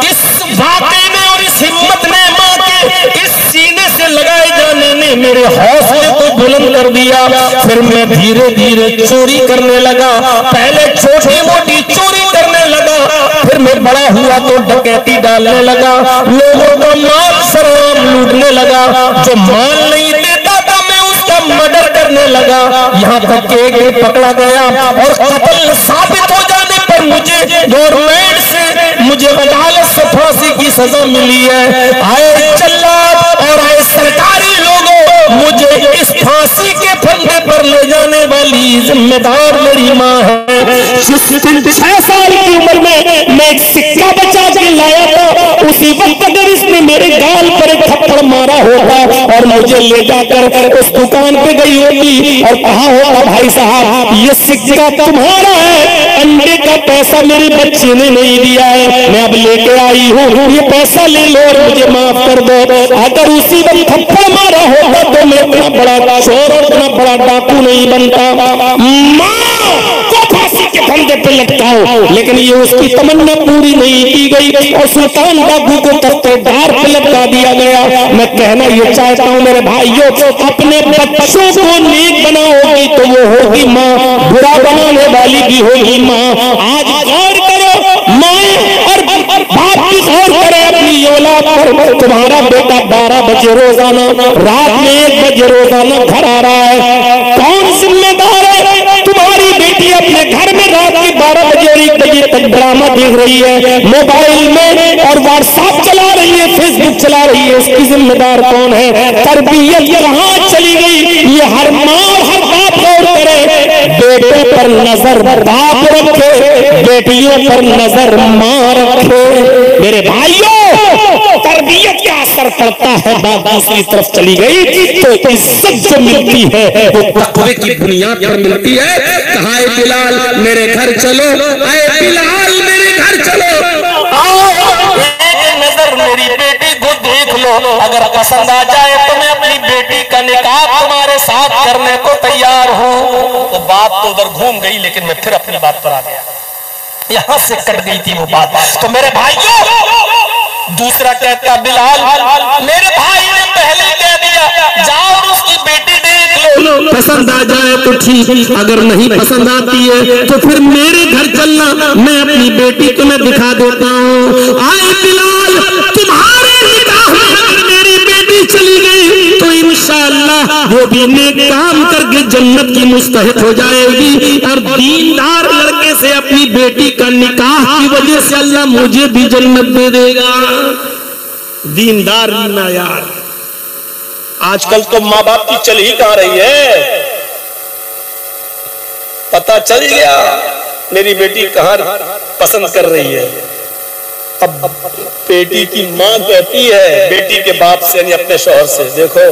इस वाक़े ने और इस हिम्मत ने, माँ के इस सीने से लगाए जाने ने मेरे हौसले को बुलंद कर दिया। फिर मैं धीरे धीरे चोरी करने लगा, पहले छोटी मोटी चोरी करने लगा, फिर मैं बड़ा हुआ तो डकैती डालने लगा, लोगों का माल सरेआम लूटने लगा, जो माल नहीं देता था मैं उसका मर्डर करने लगा। यहाँ तक कि एक पकड़ा गया और कत्ल साबित हो जाने पर मुझे गवर्नमेंट से, मुझे अदालत से फांसी की सजा मिली है। आए जल्लाद और आए सरकारी लोगों, मुझे इस फांसी के फंदे पर ले जाने वाली जिम्मेदार मेरी माँ है। 6 साल की उम्र में मैं एक सिक्का बचा के लाया था, उसी वक्त अगर इसने मेरे गाल पर एक थप्पड़ मारा होता और मुझे ले जाकर उस दुकान पे गई होती और कहा होगा भाई साहब ये सिक्का तुम्हारा है, अंडे का पैसा मेरे बच्चे ने नहीं दिया है, मैं अब लेके आई हूँ, ये पैसा ले लो और मुझे माफ कर दो। अगर उसी वक्त थप्पड़ मारा होता तो मैं इतना बड़ा चोर और इतना बड़ा डाकू नहीं बनता। माँ को फांसी के फंदे पे लटकाओ, लेकिन ये उसकी तमन्ना पूरी नहीं की गई और सुल्तान बाबू को तख्तेदार पे लटका दिया गया। मैं कहना ये चाहता हूँ मेरे भाइयों, अपने बच्चों को नेक बनाओगी तो वो होगी माँ, बुरा बनाने वाली भी होगी माँ। आज गौर करो माँ और बाप भी गौर करे अपनी औलाद पर। तुम्हारा बेटा 12 बजे रोजाना, रात में 1 बजे रोजाना घर आ रहा है, कौन जिम्मेदार है? तुम्हारी बेटी अपने घर में रात के 12 बजे और 1 बजे तक ड्रामा देख रही है, मोबाइल में और व्हाट्सएप चला रही है, फेसबुक चला रही है, उसकी जिम्मेदार कौन है? तरबियत कहाँ चली गई? ये हर माँ हर बाप गौर करे, बेटे पर नजर बाप रखे, बेटियों पर नजर माँ रखे। मेरे भाइयों तरबियत का असर पड़ता है, बात दूसरी तरफ चली गई तो इज्जत जो मिलती है वो तक़वे की बुनियाद पर मिलती है। कहा है बिलाल मेरे घर चलो, आए बिलाल मेरे घर चलो, आओ एक नजर मेरी बेटी को देख लो, अगर पसंद आ जाए तो मैं अपनी बेटी का निकाह तुम्हारे साथ करने को तैयार हूँ। तो बात तो उधर घूम गई, लेकिन मैं फिर अपनी बात पर आ गया, यहां से कट गई थी वो बात। तो मेरे भाइयों दूसरा कहता बिलाल मेरे भाई ने पहले कह दिया जाओ और उसकी बेटी देख लो, पसंद आ जाए तो ठीक, अगर नहीं पसंद आती है तो फिर मेरे घर चलना, मैं अपनी बेटी को मैं दिखा देता हूँ। आए बिलाल तुम्हारे निकाह में अगर मेरी बेटी चली गई तो इंशाअल्लाह वो भी नेक काम करके जन्नत की मुस्तहिक हो जाएगी, और दीनदार लड़के से अपनी बेटी का निकाह की वजह से अल्लाह मुझे भी जन्नत दे देगा। दीनदार ना यार, आजकल तो माँ बाप की चल ही कहाँ रही है। पता चल गया मेरी बेटी कहाँ पसंद कर रही है, अब बेटी की माँ कहती है बेटी के बाप से यानी अपने शौहर से, देखो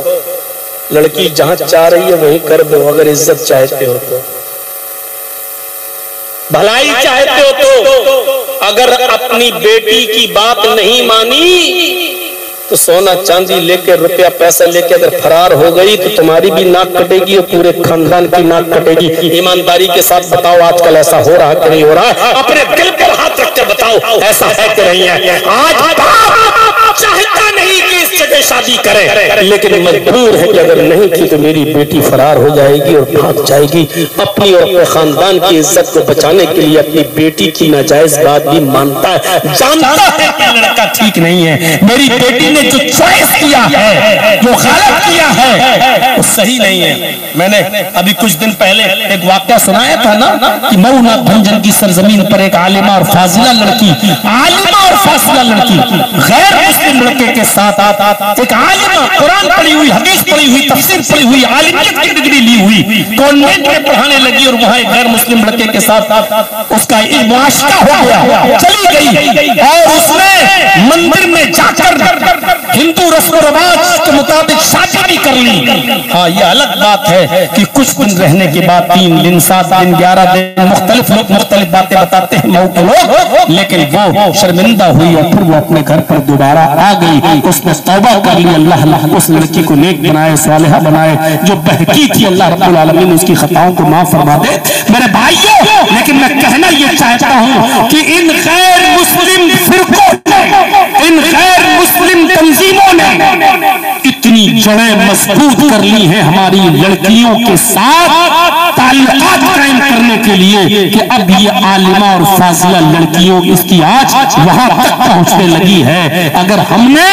लड़की जहां चाह रही है वहीं कर दो, अगर इज्जत चाहते हो तो, भलाई चाहते हो तो। अगर अपनी बेटी की बात नहीं मानी तो सोना चांदी लेके रुपया पैसा लेके अगर फरार हो गई तो तुम्हारी भी नाक कटेगी और पूरे खानदान की नाक कटेगी। ईमानदारी के साथ बताओ आजकल ऐसा हो रहा कि नहीं हो रहा? अपने दिल पर हाथ रख के बताओ ऐसा है कि नहीं है? आज चाहता नहीं कि जगह शादी करें, लेकिन मजबूर है कि अगर नहीं की तो मेरी बेटी फरार हो जाएगी और भाग जाएगी। अपनी और अपने खानदान की इज्जत को बचाने के लिए अपनी बेटी की नाजायज बात भी मानता है, जानता है कि लड़का ठीक नहीं है। मेरी बेटी ने जो चॉइस किया है, जो गलत किया है, वो सही नहीं है। मैंने अभी कुछ दिन पहले एक वाकया सुनाया था ना कि मऊना भंजन की सरजमीन पर एक आलिमा और फाजिला लड़की, आलिमा और फाजिला लड़की गैर मुस्लिम लड़के के साथ एक आलिमा कुरान पढ़ी हुई, हदीस पढ़ी हुई, तफसीर पढ़ी हुई, आलिमियत की डिग्री ली हुई कॉन्वेंट में पढ़ाने लगी और वहां एक गैर मुस्लिम लड़के के साथ उसका मुआशरा हो गया, चली गई और उसने मंदिर में जाकर हिंदू रस्म रवाज के मुताबिक शादी भी कर ली। हाँ, ये अलग बात है कि कुछ दिन रहने के बाद 3 दिन 7 दिन 11 दिन मुख्तलिफ लोग मुख्तलिफ बातें बताते हैं मऊ के लोग, लेकिन वो शर्मिंदा हुई और फिर वो अपने घर पर दोबारा आ गई। उसने तौबा कर ली, अल्लाह उस लड़की को नेक बनाए, सालिहा बनाए। जो बहकी थी अल्लाह रब्बुल आलमीन उसकी खताओं को माफ फरमा दे मेरे भाइयों। लेकिन मैं कहना ये चाहता हूँ कि इन गैर मुस्लिम फिरकों ने, इन गैर मुस्लिम तंजीमों ने इतनी जड़ें मजबूत कर ली हैं हमारी लड़कियों के साथ ताल्लुकात कायम करने के लिए कि अब ये आलिमा और फाजिला लड़कियों इसकी आज वहां तक पहुंचने लगी है। अगर हमने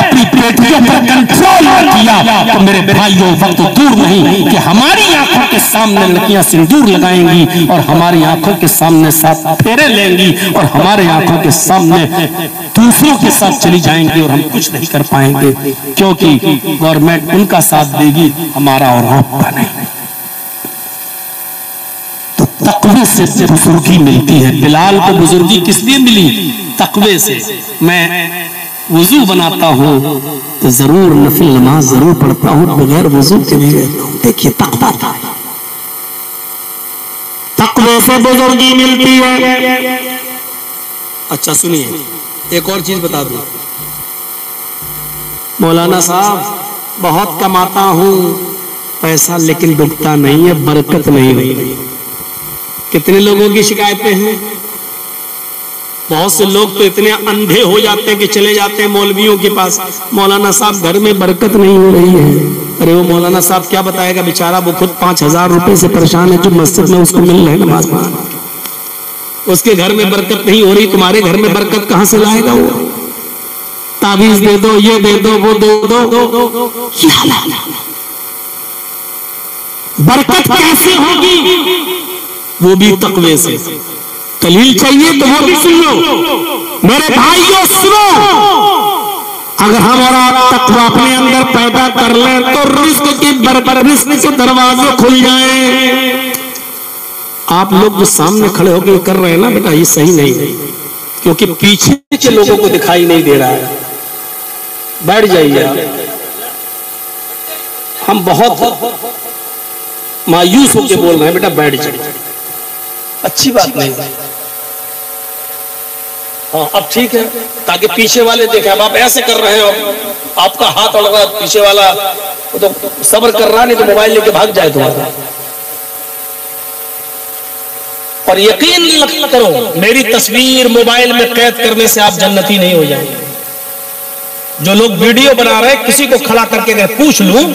अपनी बेटियों पर कंट्रोल किया तो मेरे भाइयों वक्त दूर नहीं कि हमारी आंखों के सामने लड़कियां सिंदूर लगाएंगी और हमारी आंखों के सामने 7 फेरे लेंगी और हमारे आंखों के सामने दूसरों के साथ चली जाएंगी और हम कुछ नहीं कर पाएंगे, क्योंकि गवर्नमेंट उनका साथ देगी, हमारा और आपका नहीं। तो तकवे से बुजुर्गी मिलती है। बिलाल को बुजुर्गी किस लिए मिली? तकवे से। मैं वुजू बनाता हूँ तो जरूर नफिल नमाज जरूर पढ़ता हूँ, बगैर वुजू के नहीं रहता हूँ। देखिए तकवा था, तकवे से बुजुर्गी मिलती है। अच्छा सुनिए, एक और चीज बता दूं। मौलाना साहब बहुत कमाता हूँ पैसा, लेकिन डूबता नहीं है, बरकत नहीं हुई। कितने लोगों की शिकायतें हैं? बहुत से लोग तो इतने अंधे हो जाते हैं कि चले जाते हैं मौलवियों के पास, मौलाना साहब घर में बरकत नहीं हो रही है। अरे वो मौलाना साहब क्या बताएगा बेचारा, वो खुद 5000 रुपए से परेशान है जो मस्जिद में उसको मिल रहे हैं नमाज पढ़ाने, उसके घर में बरकत नहीं हो रही। तुम्हारे घर में बरकत कहां से लाएगा वो? ताबीज दे दो, ये दे दो, वो दे दो, बरकत कैसे होगी? वो भी तकवे से। दलील चाहिए तो वो भी सुन लो मेरे भाइयों, सुनो। अगर हम और आप तकवा अपने अंदर पैदा कर लें तो रिस्क के दरवाजे खुल जाएं। आप लोग जो सामने खड़े होकर कर रहे हैं ना बेटा, ये सही नहीं है, क्योंकि पीछे के लोगों को दिखाई नहीं दे रहा है। बैठ जाइए आप। हम बहुत मायूस होकर बोल रहे हैं बेटा, बैठ जाइए, अच्छी बात नहीं। हाँ अब ठीक है, ताकि पीछे वाले देखें। अब आप ऐसे कर रहे हो, आपका हाथ अड़ रहा, पीछे वाला वो तो सब्र कर रहा, नहीं तो मोबाइल लेके भाग जाए तुम्हारा। और यकीन करो, मेरी तस्वीर मोबाइल में कैद करने से आप जन्नती नहीं हो जाएंगे। जो लोग वीडियो बना रहे हैं, किसी को खड़ा करके अगर पूछ लूं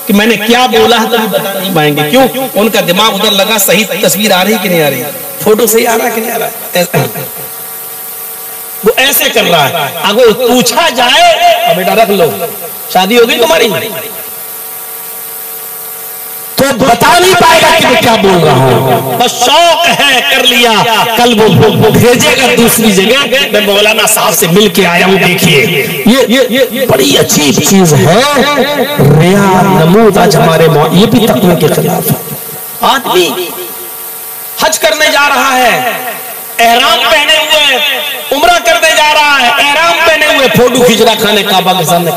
कि मैंने क्या बोला है तो भी बता नहीं पाएंगे। क्यों? उनका दिमाग उधर लगा, सही तस्वीर आ रही कि नहीं आ रही, फोटो सही आ रहा कि नहीं आ रहा। वो ऐसे कर रहा है। अगर पूछा जाए, बेटा रख लो, शादी हो गई तुम्हारी, तो बता नहीं पाएगा कि मैं क्या बोल रहा हूँ। बस शौक है, कर लिया। कल वो भेजेगा दूसरी जगह, मैं मौलाना साहब से मिल के आया हूँ। देखिए ये बड़ी अजीब चीज है, रिया नमूद आज हमारे ये भी तकवे के खिलाफ है। आदमी हज करने जा रहा है, एहराम पहने हुए, उम्रा करने जा रहा है, एहराम पहने हुए, फोटो खींच रहा खाने काबा के सामने,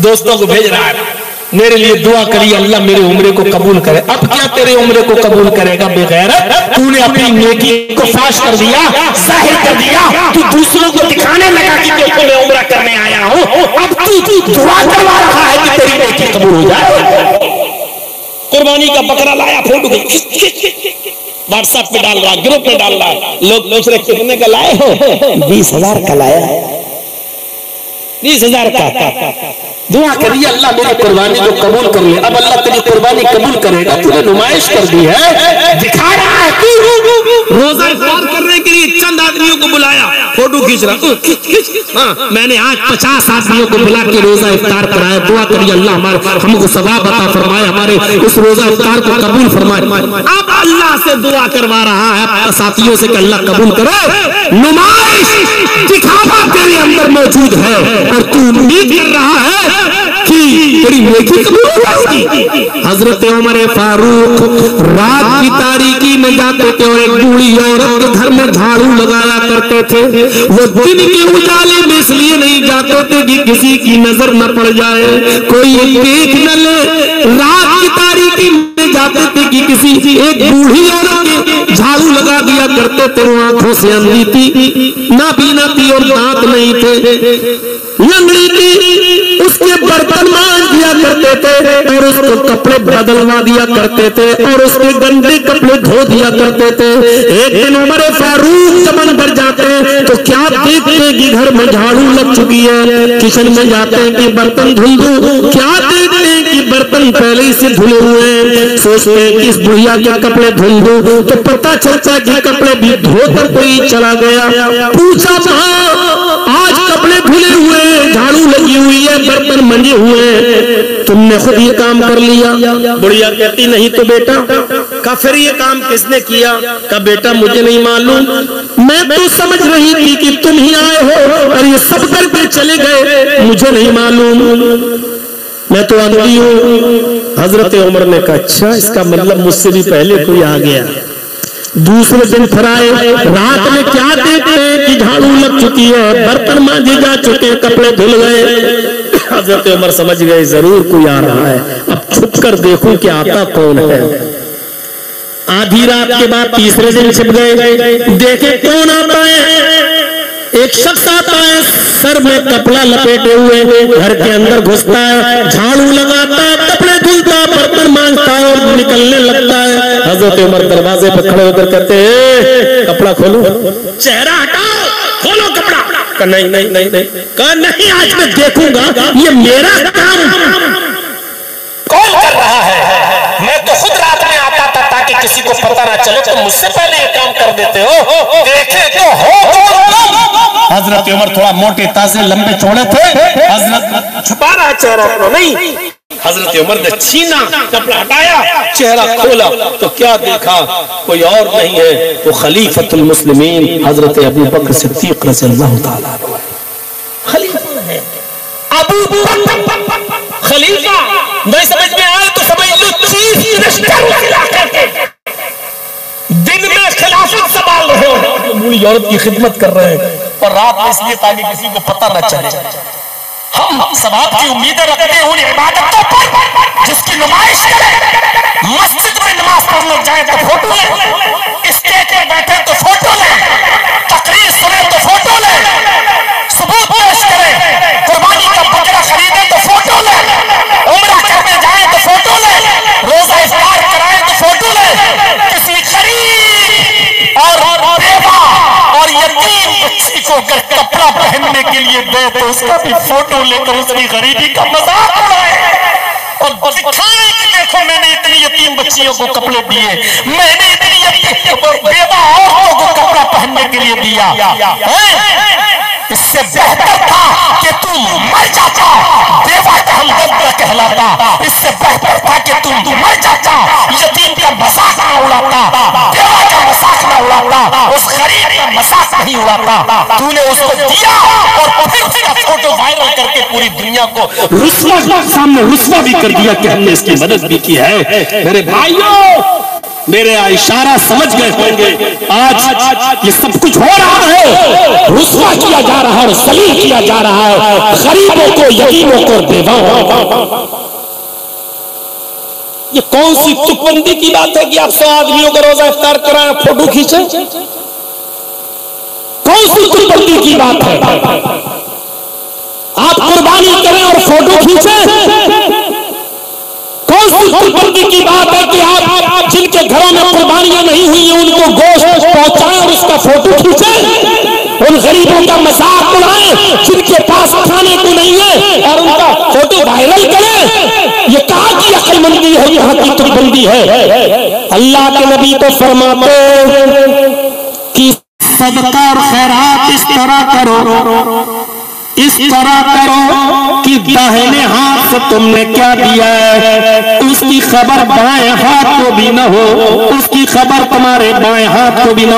दोस्तों को भेज रहा है, मेरे लिए दुआ करिए अल्लाह मेरे उम्रे को कबूल करे। अब क्या तेरे उम्रे को कबूल करेगा बेगैरत? तूने अपनी नेकी को फाश कर दिया, जाहिर कर दिया, तू दूसरों को दिखाने लगा कि देखो मैं उम्रा करने आया हूँ। अब तू दुआ करवा रहा है कि तेरी नेकी कबूल हो जाए। कुर्बानी का बकरा लाया, फोटो व्हाट्सएप पे डाल रहा, ग्रुप में डाल रहा, लोग पूछ रहे कितने का लाए हो? 20,000 का लाया। 20,000 का दुआ करिए अल्लाह मेरी कुर्बानी को कबूल कर ले। अब अल्लाह तेरी कुर्बानी कबूल करेगा, तूने नुमाइश कर दी है, दिखा रहा है कि रोजा इफ्तार करने के लिए चंद आदमियों को बुलाया, फोटो खींच रहा। हाँ, मैंने आज 50 आदमियों को बुला के रोजा इफ्तार कराया। दुआ करिए अल्लाह हमारे हमको सवाब अता फरमाए, हमारे इस रोजा इफ्तार को कबूल फरमाए। अब अल्लाह से दुआ करवा रहा है साथियों से कि अल्लाह कबूल करे। नुमाइश दिखावा तेरे अंदर मौजूद है और तू उम्मीद कर रहा है कि तेरी नेकी कबूल होगी। हजरत उमर फारूक रात की तारीकी में जाते थे और एक बूढ़ी औरत घर में झाड़ू लगाया करते थे। वो दिन के उजाले में इसलिए नहीं जाते थे कि किसी की नजर न पड़ जाए, कोई देख न ले। रात की तारीकी में जाते थे कि किसी एक बूढ़ी औरत झाड़ू लगा दिया करते थे। वो आंखों से अंधी थी, ना पीना थी और दांत नहीं थे, लंगड़ी थी, उसके बर्तन मांज दिया करते थे और उसको कपड़े बदलवा दिया करते थे और उसके गंदे कपड़े धो दिया करते थे। एक दिन उमर फारूक चमन पर जाते हैं तो क्या देखते हैं कि घर में झाड़ू लग चुकी है। किचन में जाते हैं कि बर्तन धुल दूं, क्या देखते हैं कि बर्तन पहले ही से धुले हुए हैं। सोचते हैं कि इस बुढ़िया के कपड़े धुल दूं तो पता चलता है कि कपड़े भी धोकर कोई चला गया। पूछा आज कपड़े धुले हुए, झाड़ू लगी हुई है, बर्तन मंजे हुए, तुमने खुद ये काम कर लिया? बुढ़िया कहती नहीं तो बेटा। का फिर ये काम किसने किया? का बेटा मुझे नहीं मालूम, मैं तो समझ रही थी कि तुम ही आए हो और ये सब करके चले गए, मुझे नहीं मालूम, मैं तो अंधी हूँ। हजरत उमर ने कहा अच्छा, इसका मतलब मुझसे भी पहले कोई आ गया। दूसरे दिन फिर आए, रात में क्या देखते हैं कि झाड़ू लग चुकी है, बर्तन मांजे जा चुके हैं, कपड़े धुल गए। हजरत उमर समझ गए जरूर कोई आ रहा है, अब छुप कर देखूं कि आता कौन है। आधी रात के बाद तीसरे दिन छिप गए, देखे कौन आता है। एक शख्स आता है, सर में कपड़ा लपेटे हुए, घर के अंदर घुसता है, झाड़ू लगाता है, कपड़े धुलता है, बर्तन मांजता है और निकलने लगता है। हजरत उमर दरवाजे पर खड़े होकर कहते हैं कपड़ा खोलो, चेहरा हटाओ, खोलो कपड़ा। नहीं नहीं नहीं नहीं, कहा नहीं आज मैं देखूंगा ये मेरा काम कौन कर रहा है। मैं तो खुद रात में आता था ताकि किसी को पता ना चले, तो मुझसे पहले ये काम कर देते हो, देखे तो हो। हजरत उमर थोड़ा मोटे ताजे लंबे चौड़े थे, हजरत छुपा रहा है चेहरा को नहीं। हजरत उमर ने छीना, कपड़ा हटाया, चेहरा खोला तो क्या देखा, कोई और नहीं है, वो खलीफतुल मुस्लिमीन हजरत अबू बकर सिद्दीक रज़ियल्लाहु ताला अन्हु है। खलीफा है अबू बकर, खलीफा। नहीं समझ में आए तो समझ लो चीफ मिनिस्टर इलाके के, दिन में खिलाफत संभाल रहे हो, बूढ़ी औरत की खिदमत कर रहे हैं और रात में इसलिए ताकि किसी को पता न चले। हम सवाब की उम्मीदें रखते हैं उन इबादतों पर जिसकी नुमाइश करें। मस्जिद में नमाज पढ़ने जाए तो फोटो ले, स्टेज पे बैठे तो फोटो ले, तकरीर सुने तो फोटो ले, सबूत पेश करें, कुर्बानी का बकरा खरीदे तो फोटो ले, उम्रा करने जाए तो फोटो ले, रोजा इफ्तार कराए तो फोटो ले, किसी गरीब और बेवा और यतीम बच्ची को अगर कपड़ा पहनने के लिए दे तो उसका भी फोटो लेकर उसकी गरीबी का मजाक उड़ाए और दिखाए कि देखो मैंने इतनी यतीम बच्चियों को कपड़े दिए, मैंने इतनी बेवा औरतों को कपड़ा पहनने के लिए दिया। इससे बेहतर था कि तुम मर जाता, बेवा का हमदर्द कहलाता। इससे बेहतर था कि तुम मर जाता, यतीम का मजाक न उड़ाता, बेवा का मजाक न उड़ाता, उस गरीब का मजाक नहीं उड़ाता। तूने उसको दिया और फिर उसका फोटो वायरल करके पूरी दुनिया को रुस्वा सामने रुस्वा भी कर दिया कि हमने इसकी मदद भी की है। मेरे भाइयों, मेरे इशारा समझ गए होंगे, आज ये सब कुछ हो रहा है, रुस्वा किया जा रहा है, जलील किया जा रहा है गरीबों को, यतीमों को, बेवाओं को। ये कौन सी तुकबंदी की बात है कि आप 100 आदमियों का रोजा इफ्तार कराएं, फोटो खींचे? कौन सी तुकबंदी की बात है? आप कुर्बानी करें और फोटो खींचे? कौन सी कुर्बानी की बात है कि आप जिनके घरों में कुर्बानियां नहीं हुई हैं उनको गोश्त पहुंचाएं और उसका फोटो खींचे? उन गरीबों का मजाक उड़ाएं जिनके पास खाने को वही हकीकत बंदी है। अल्लाह के नबी तो फरमाते कि सदका और खैरात इस तरह करो कि दाहिने हाथ से तुमने क्या दिया है उसकी खबर बाएं हाथ को भी न हो, उसकी खबर तुम्हारे बाएं हाथ को भी न हो।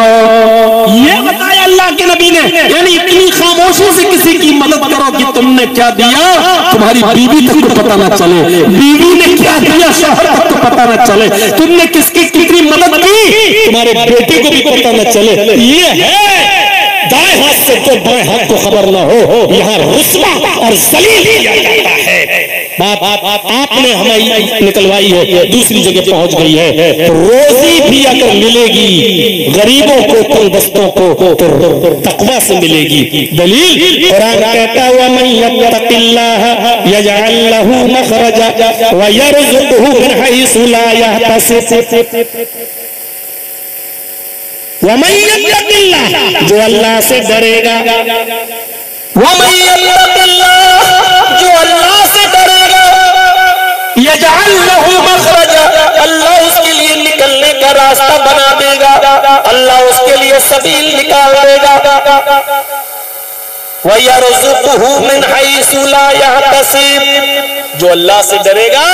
ये बताया अल्लाह के नबी ने। यानी इतनी खामोशी से किसी की मदद करो कि तुमने क्या दिया तुम्हारी बीवी तक को पता न चले, बीवी ने क्या दिया शौहर तक को पता न चले, तुमने किसकी कितनी मदद की तुम्हारे बेटे को भी पता न चले। ये है दाएं हाथ से तो बाएं हाथ को खबर ना हो, यहाँ रुस्वा और जलील किया जाता है। बात आपने हमें निकलवाई है, दूसरी जगह पहुंच गई है। रोजी भी अगर मिलेगी गरीबों को तंगदस्तों को तो तकवा से मिलेगी। दलील कुरान कहता है मन यत्तकिल्लाह यजअल लहू मखरजा व यरज़ुकहू मिन हैसु ला यहतसिब। वमन यत्तकिल्लाह जो अल्लाह से डरेगा, वमन यत्तकिल्लाह जो अल्लाह से डरेगा, यजअल लहू मखरजा अल्लाह उसके लिए निकलने का रास्ता बना देगा, अल्लाह उसके लिए सबील निकाल देगा। व यरज़ुकहू मिन हैसु ला यहतसिब जो अल्लाह से डरेगा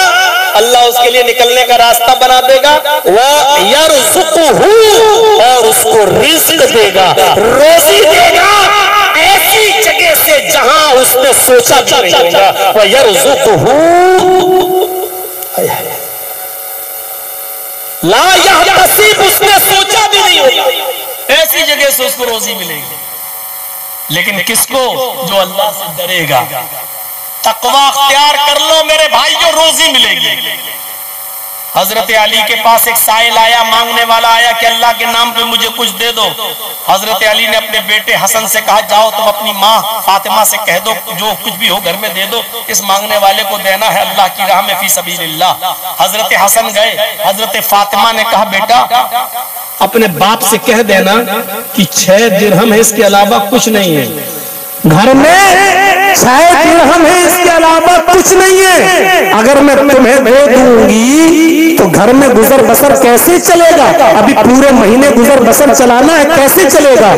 अल्लाह उसके लिए निकलने का रास्ता बना देगा। वह यरज़ुकहू और उसको रिज़्क देगा, रोजी देगा ऐसी जगह से जहां उसने सोचा भी नहीं होगा। वह यरज़ुकहू ला यहतसिब उसने सोचा भी नहीं होगा, ऐसी जगह से उसको रोजी मिलेगी। लेकिन किसको? जो अल्लाह से डरेगा। तकवा अख्तियार कर लो मेरे भाई, जो रोजी मिलेगी। हजरत अली के पास एक साइल आया, मांगने वाला आया कि अल्लाह के नाम पे मुझे कुछ दे दो। हजरत अली ने अपने बेटे हसन से कहा जाओ तुम अपनी माँ फातिमा से कह दो जो कुछ भी हो घर में दे दो, इस मांगने वाले को देना है अल्लाह की राह में फी सबीलिल्लाह। हजरत हसन गए, हजरत फातिमा ने कहा बेटा अपने बाप से कह देना कि 6 दिरहम है इसके अलावा कुछ नहीं है, घर में 6 दिरहम है इसके अलावा कुछ नहीं है। अगर मैं तुम्हें दे दूंगी तो घर में गुजर बसर कैसे चलेगा? अभी पूरे महीने गुजर बसर चलाना है, कैसे चलेगा?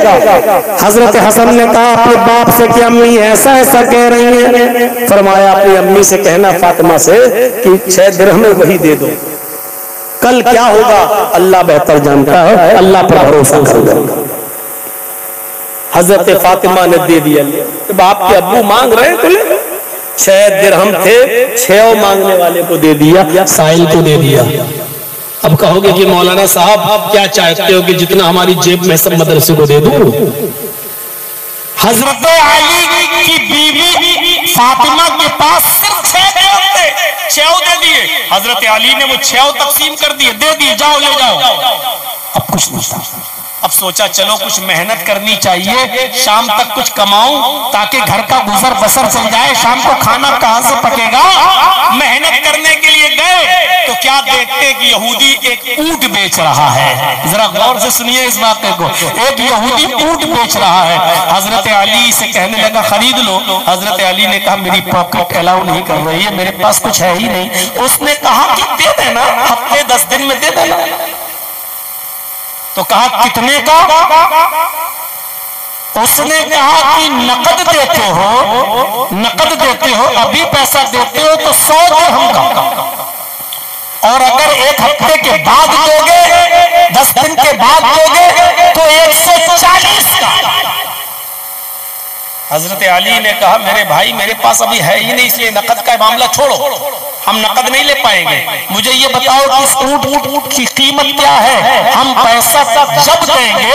हजरत हसन ने कहा अपने बाप से कि अम्मी ऐसा ऐसा कह रही है। फरमाया अपनी अम्मी से कहना फातिमा से कि 6 दिरहम वही दे दो, कल क्या होगा अल्लाह बेहतर जानता है, अल्लाह पर भरोसा करो। हजरत फातिमा ने दे दिया। जब आपके अब्बू मांग रहे हैं तो ले, 6 दिरहम थे, 6 मांगने वाले को दे दिया, साइल को दे दिया। अब कहोगे कि मौलाना साहब आप क्या चाहते हो कि जितना हमारी जेब में सब मदरसे को दे दूं? हजरत अली की बीवी फातिमा के पास सिर्फ 6 थे, 6 दे दिए। हजरत अली ने वो 6 तकसीम कर दिए, दे दिए, जाओ ले जाओ। अब कुछ नहीं था। अब सोचा चलो कुछ मेहनत करनी चाहिए, शाम तक कुछ कमाऊं ताकि घर का गुजर बसर चल जाए, शाम को खाना कहां से पकेगा। मेहनत करने के लिए गए तो क्या देखते कि यहूदी एक ऊंट बेच रहा है। जरा गौर से सुनिए इस बात को, एक यहूदी ऊंट बेच रहा है। हजरत अली से कहने लगा खरीद लो। हजरत अली ने कहा मेरी पॉकेट अलाउ नहीं कर रही है, मेरे पास कुछ है ही नहीं। उसने कहा कि दे देना, हफ्ते 10 दिन में दे देना। तो कहा कितने का? उसने कहा कि नकद देते हो, नकद देते हो, अभी पैसा देते हो तो 100 दिरहम का, और अगर 1 हफ्ते के बाद दोगे, 10 दिन के बाद दोगे तो 140 का। हजरत अली ने कहा मेरे भाई मेरे पास अभी है ही नहीं, इसलिए नकद का मामला छोड़ो, हम नकद नहीं ले पाएंगे। मुझे ये बताओ कि इस ऊंट की कीमत क्या है? हम पैसा जब देंगे,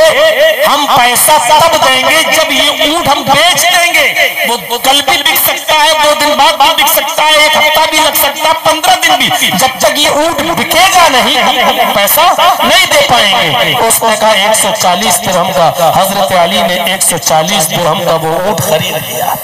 हम पैसा तब देंगे जब ये ऊंट हम बेच देंगे। वो कल भी बिक सकता है, 2 दिन बाद भी बिक सकता है, 1 हफ्ता भी लग सकता है, 15 दिन भी। जब तक ये ऊंट बिकेगा नहीं हम पैसा नहीं दे पाएंगे। उसने कहा 140 दिरहम का। हजरत अली ने 140 दिरहम का वो ऊंट खरीद लिया।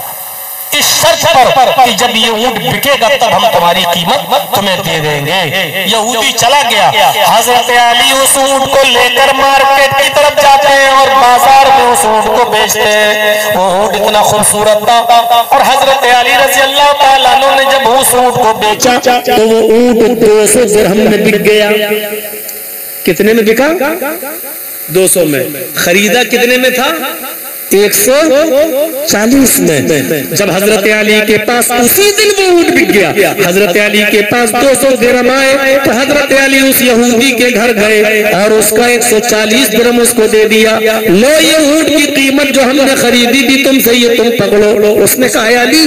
इस शर्त पर कि जब ये ऊंट बिकेगा तब हम तुम्हारी कीमत तुम्हें दे देंगे। यहूदी चला गया। हजरत अली उस ऊंट को लेकर मार्केट की तरफ जाते हैं और बाजार में उस ऊंट को बेचते हैं। वो ऊंट इतना खूबसूरत था और हजरत अली रज़ी अल्लाह ताला अन्हु ने जब उस ऊंट को बेचा तो वो ऊंट 200 दिरहम में बिक गया। कितने में बिका? 200 में। खरीदा कितने में था? 140 में। जब हजरत अली के पास उसी दिन वो ऊंट बिक गया, हजरत अली के पास 200 दिरहम आए तो हजरत अली उस यहूदी के घर गए और उसका 140 दिरहम उसको दे दिया। लो ये ऊंट की कीमत जो हमने खरीदी थी तुमसे, ये तुम पकड़ो। उसने कहा अली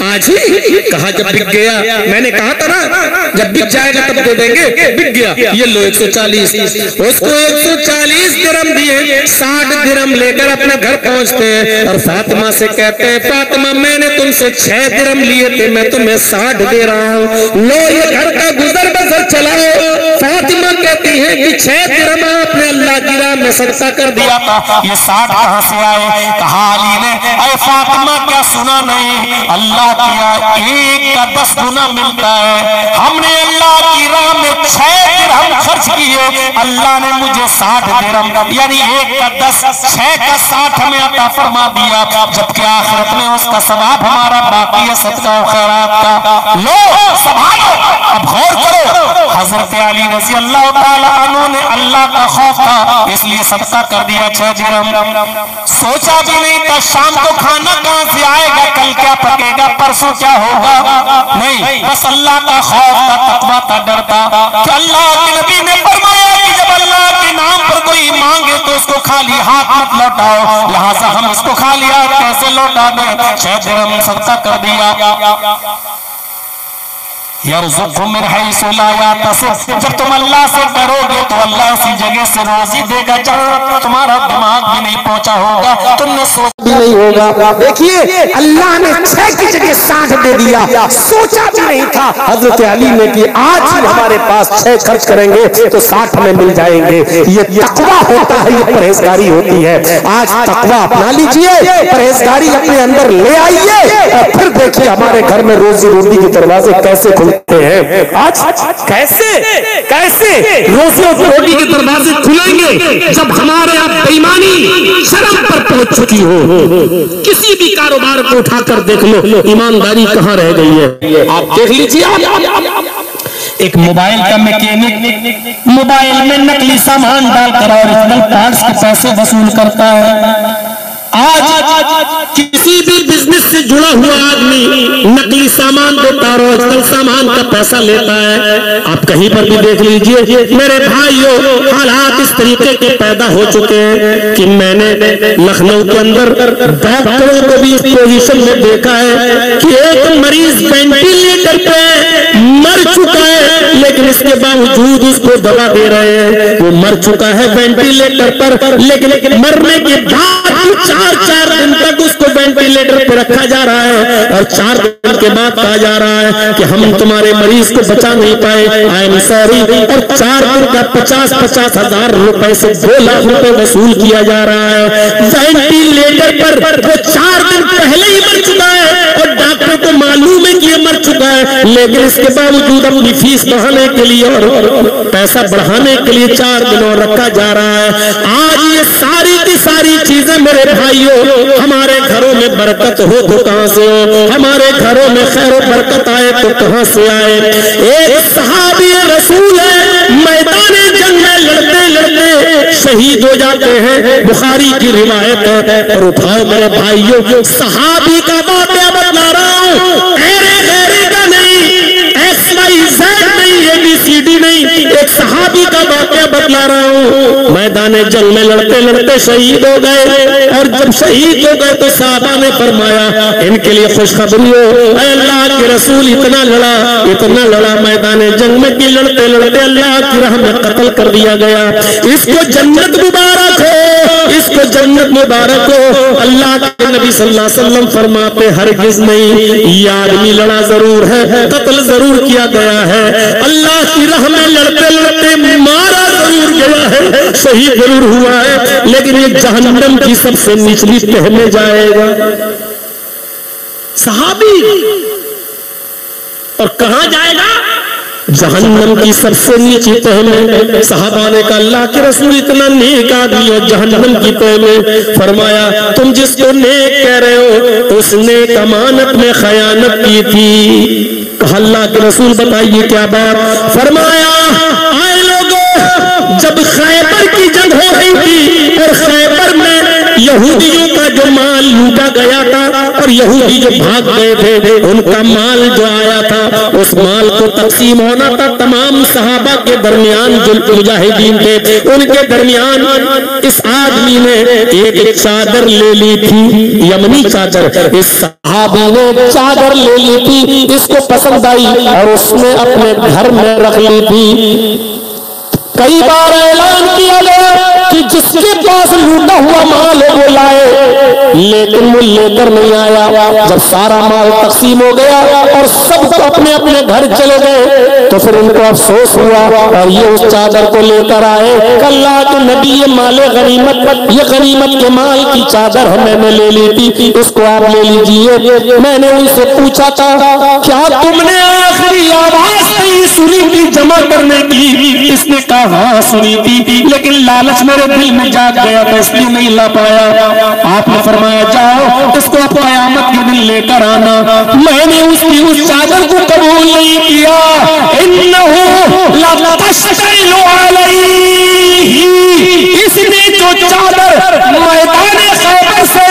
आज ही? कहा जब बिक गया। मैंने कहा था ना जब बिक जाएगा तब दे देंगे। बिक गया, ये लो 140। उसको 140 दिरहम दिए। 60 दिरहम लेकर अपने घर पहुंचते हैं और फातिमा से कहते हैं फातिमा मैंने तुमसे 6 दिरहम लिए थे, मैं तुम्हें 60 दे रहा हूँ, लो ये घर का गुजर बसर चलाओ। फातिमा कहती है कि 6 दिरहम आपने अल्लाह की राह में सदका कर दिया था, ये 60 कहां से आए? कहा अली ने अरे फातिमा क्या सुना नहीं, अल्लाह की 1 का 10 गुना मिलता है। हमने अल्लाह की राह में 6 दिरहम खर्च किए, अल्लाह ने मुझे 60 दिरहम यानी 1 का 10, 6 का 60 हमें अता फरमा दिया, जबकि आखिरत में उसका सवाब हमारा बाकी है सदका और खैरात का। लो संभालो, अब गौर करो। हजरत अली रज़ी अल्लाह ताला अन्हु ने अल्लाह का खौफ था इसलिए सदका कर दिया 6 दिरहम। सोचा भी नहीं था शाम को खाना कहां से आएगा, कल क्या पकेगा, परसों क्या होगा, नहीं बस अल्लाह का खौफ था, तकवा था, डर था कि अल्लाह के नबी ने फरमाया कि जब अल्लाह के नाम पर कोई मांगे तो उसको खाली हाथ मत लौटाओ, लिहाजा हम उसको खाली हाथ कैसे लौटा दें। 6 दिरहम सदका कर दिया। जब तुम अल्लाह से डरोगे तो अल्लाह उसी जगह से रोजी देगा जहां तुम्हारा दिमाग भी नहीं पहुंचा होगा, तुमने सोचा भी नहीं होगा। देखिए अल्लाह ने 6 की जगह 60 दे दिया, सोचा भी नहीं था हजरत अली ने कि आज ही हमारे पास 6 खर्च करेंगे तो 60 में मिल जाएंगे। ये तकवा होता है, ये परहेजगारी होती है। आज तकवा अपना लीजिए, परहेजगारी अपने अंदर ले आइए और फिर देखिए हमारे घर में रोजी रोटी के दरवाजे कैसे खुलते हैं। आज कैसे कैसे रोजी रोटी के दरवाजे खुलेंगे जब हमारे यहाँ बेईमानी शर्म पर पहुंच चुकी हो। किसी भी कारोबार को उठाकर देख लो, ईमानदारी कहाँ रह गई है। आप देख लीजिए, एक मोबाइल का मैकेनिक मोबाइल में नकली सामान डालकर ओरिजिनल पार्ट्स के पैसे वसूल करता है। आज किसी भी बिजनेस से जुड़ा हुआ आदमी नकली सामान देता है, ओरिजिनल सामान का पैसा लेता है। आप कहीं पर भी देख लीजिए मेरे भाइयों, हालात इस तरीके के पैदा हो चुके हैं कि मैंने लखनऊ के अंदर डॉक्टरों को भी इस पोजीशन में देखा है कि एक मरीज वेंटिलेटर पे मर चुका है लेकिन इसके बावजूद उसको दवा दे रहे हैं। वो मर चुका है वेंटिलेटर पर, लेकिन मरने के बाद 4 दिन तक उसको वेंटिलेटर पर रखा जा रहा है और 4 दिन के बाद कहा जा रहा है कि हम तुम्हारे मरीज को बचा नहीं पाए, आई एम सॉरी। और 4 दिन का 50-50 हजार रुपए से 2 लाख रुपए वसूल किया जा रहा है। वेंटिलेटर पर वो 4 दिन पहले ही मर चुका है और डॉक्टर को मालूम है कि ये मर चुका है, लेकिन इसके बावजूद अपनी फीस बढ़ाने के लिए और पैसा बढ़ाने के लिए 4 दिन और रखा जा रहा है। आज ये सारी की सारी चीजें मेरे भाइयों हमारे घरों में बरकत हो तो कहां से हो, हमारे घरों में खैर बरकत आए तो कहां से आए। एक सहाबी रसूल है, मैदान जंग में लड़ते लड़ते शहीद हो जाते हैं, बुखारी की रिवायत है। और उठाओ मेरे भाइयों, सहाबी का वाक़या बता रहा हूं, का नहीं, XYZ नहीं, ABCD नहीं, एक सहाबी का वाक़या बतला रहा हूँ। मैदान जंग में लड़ते लड़ते शहीद हो गए और जब शहीद हो गए तो साहबा ने फरमाया इनके लिए खुशखबरी हो, अल्लाह के रसूल इतना लड़ा मैदान जंग में कि लड़ते लड़ते अल्लाह की राह में कत्ल कर दिया गया। इसको जन्नत मुबारक हो, इसको जन्नत मुबारक हो। अल्लाह के नबी सल्लल्लाहु अलैहि वसल्लम फरमाते हरगिज़ नहीं, ये आदमी लड़ा जरूर है, कत्ल जरूर किया गया है, अल्लाह की राह में लड़ते लड़ते मारा जरूर गया है, शहीद जरूर हुआ है, लेकिन ये जहन्नम की सबसे निचली तह में जाएगा। सहाबी, और कहां जाएगा? जहन्नम की सबसे नीची तह में। सहाबा ने कहा अल्लाह के रसूल इतना नेक आदमी है जहन्नम की तह में। फरमाया तुम जिसको नेक कह रहे हो उसने अमानत में खयानत की थी। कहा अल्लाह के रसूल बताइए क्या बात? फरमाया आए लोगों, जब खैबर की जंग हो रही थी और खैबर में यहूदियों का जो माल लूटा गया था और यहूदी जो भाग गए थे उनका माल जो आया था उस माल को तकसीम होना था तमाम सहाबा के दरमियान। जो मुजाहिदीन थे उनके दरमियान इस आदमी ने एक चादर ले ली थी, यमनी चादर। इस सहाबी ने चादर ले ली थी, इसको पसंद आई और उसने अपने घर में रख ली थी। कई बार ऐलान किया गया कि जिसके पास लूटा हुआ माल है वो लाए, लेकिन वो लेकर नहीं आया। जब सारा माल तकसीम हो गया और सब अपने अपने घर चले गए तो फिर उनको अफसोस हुआ और ये उस चादर को लेकर आए। अल्लाह के नबी ये माले गनीमत, ये गनीमत के माल की चादर मैंने ले ली थी, इसको आप ले लीजिए। मैंने उनसे पूछा था क्या तुमने आखिरी आवाज नहीं सुनी थी जमा करने की? इसने कहा हाँ सुनी थी, लेकिन लालच मेरे दिल में जाग गया था इसलिए नहीं ला पाया। आपने फरमाया जाओ इसको क़यामत के दिन लेकर आना। मैंने उसकी उस चादर को कबूल नहीं किया। इन्नहु लतश्तइलु अलैहि, इसने जो चादर मैदान खैबर से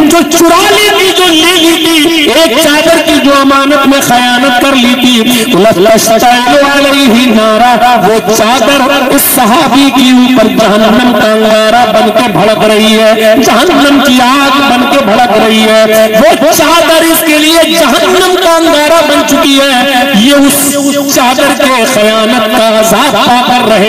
जो चुरा ली थी, जो ले ली थी, एक चादर की जो अमानत में खयानत कर ली थी, लतश्तइलु अलैहि नारा, वो चादर इस सहाबी के ऊपर जहन्नम का अंगारा बन के भड़क रही है, जहन्नम की आग बन के भड़क रही है। वो चादर इसके लिए जहन्नम का अंगारा बन चुकी है। ये उस चादर के खयानत का अज़ाब पाकर रहे।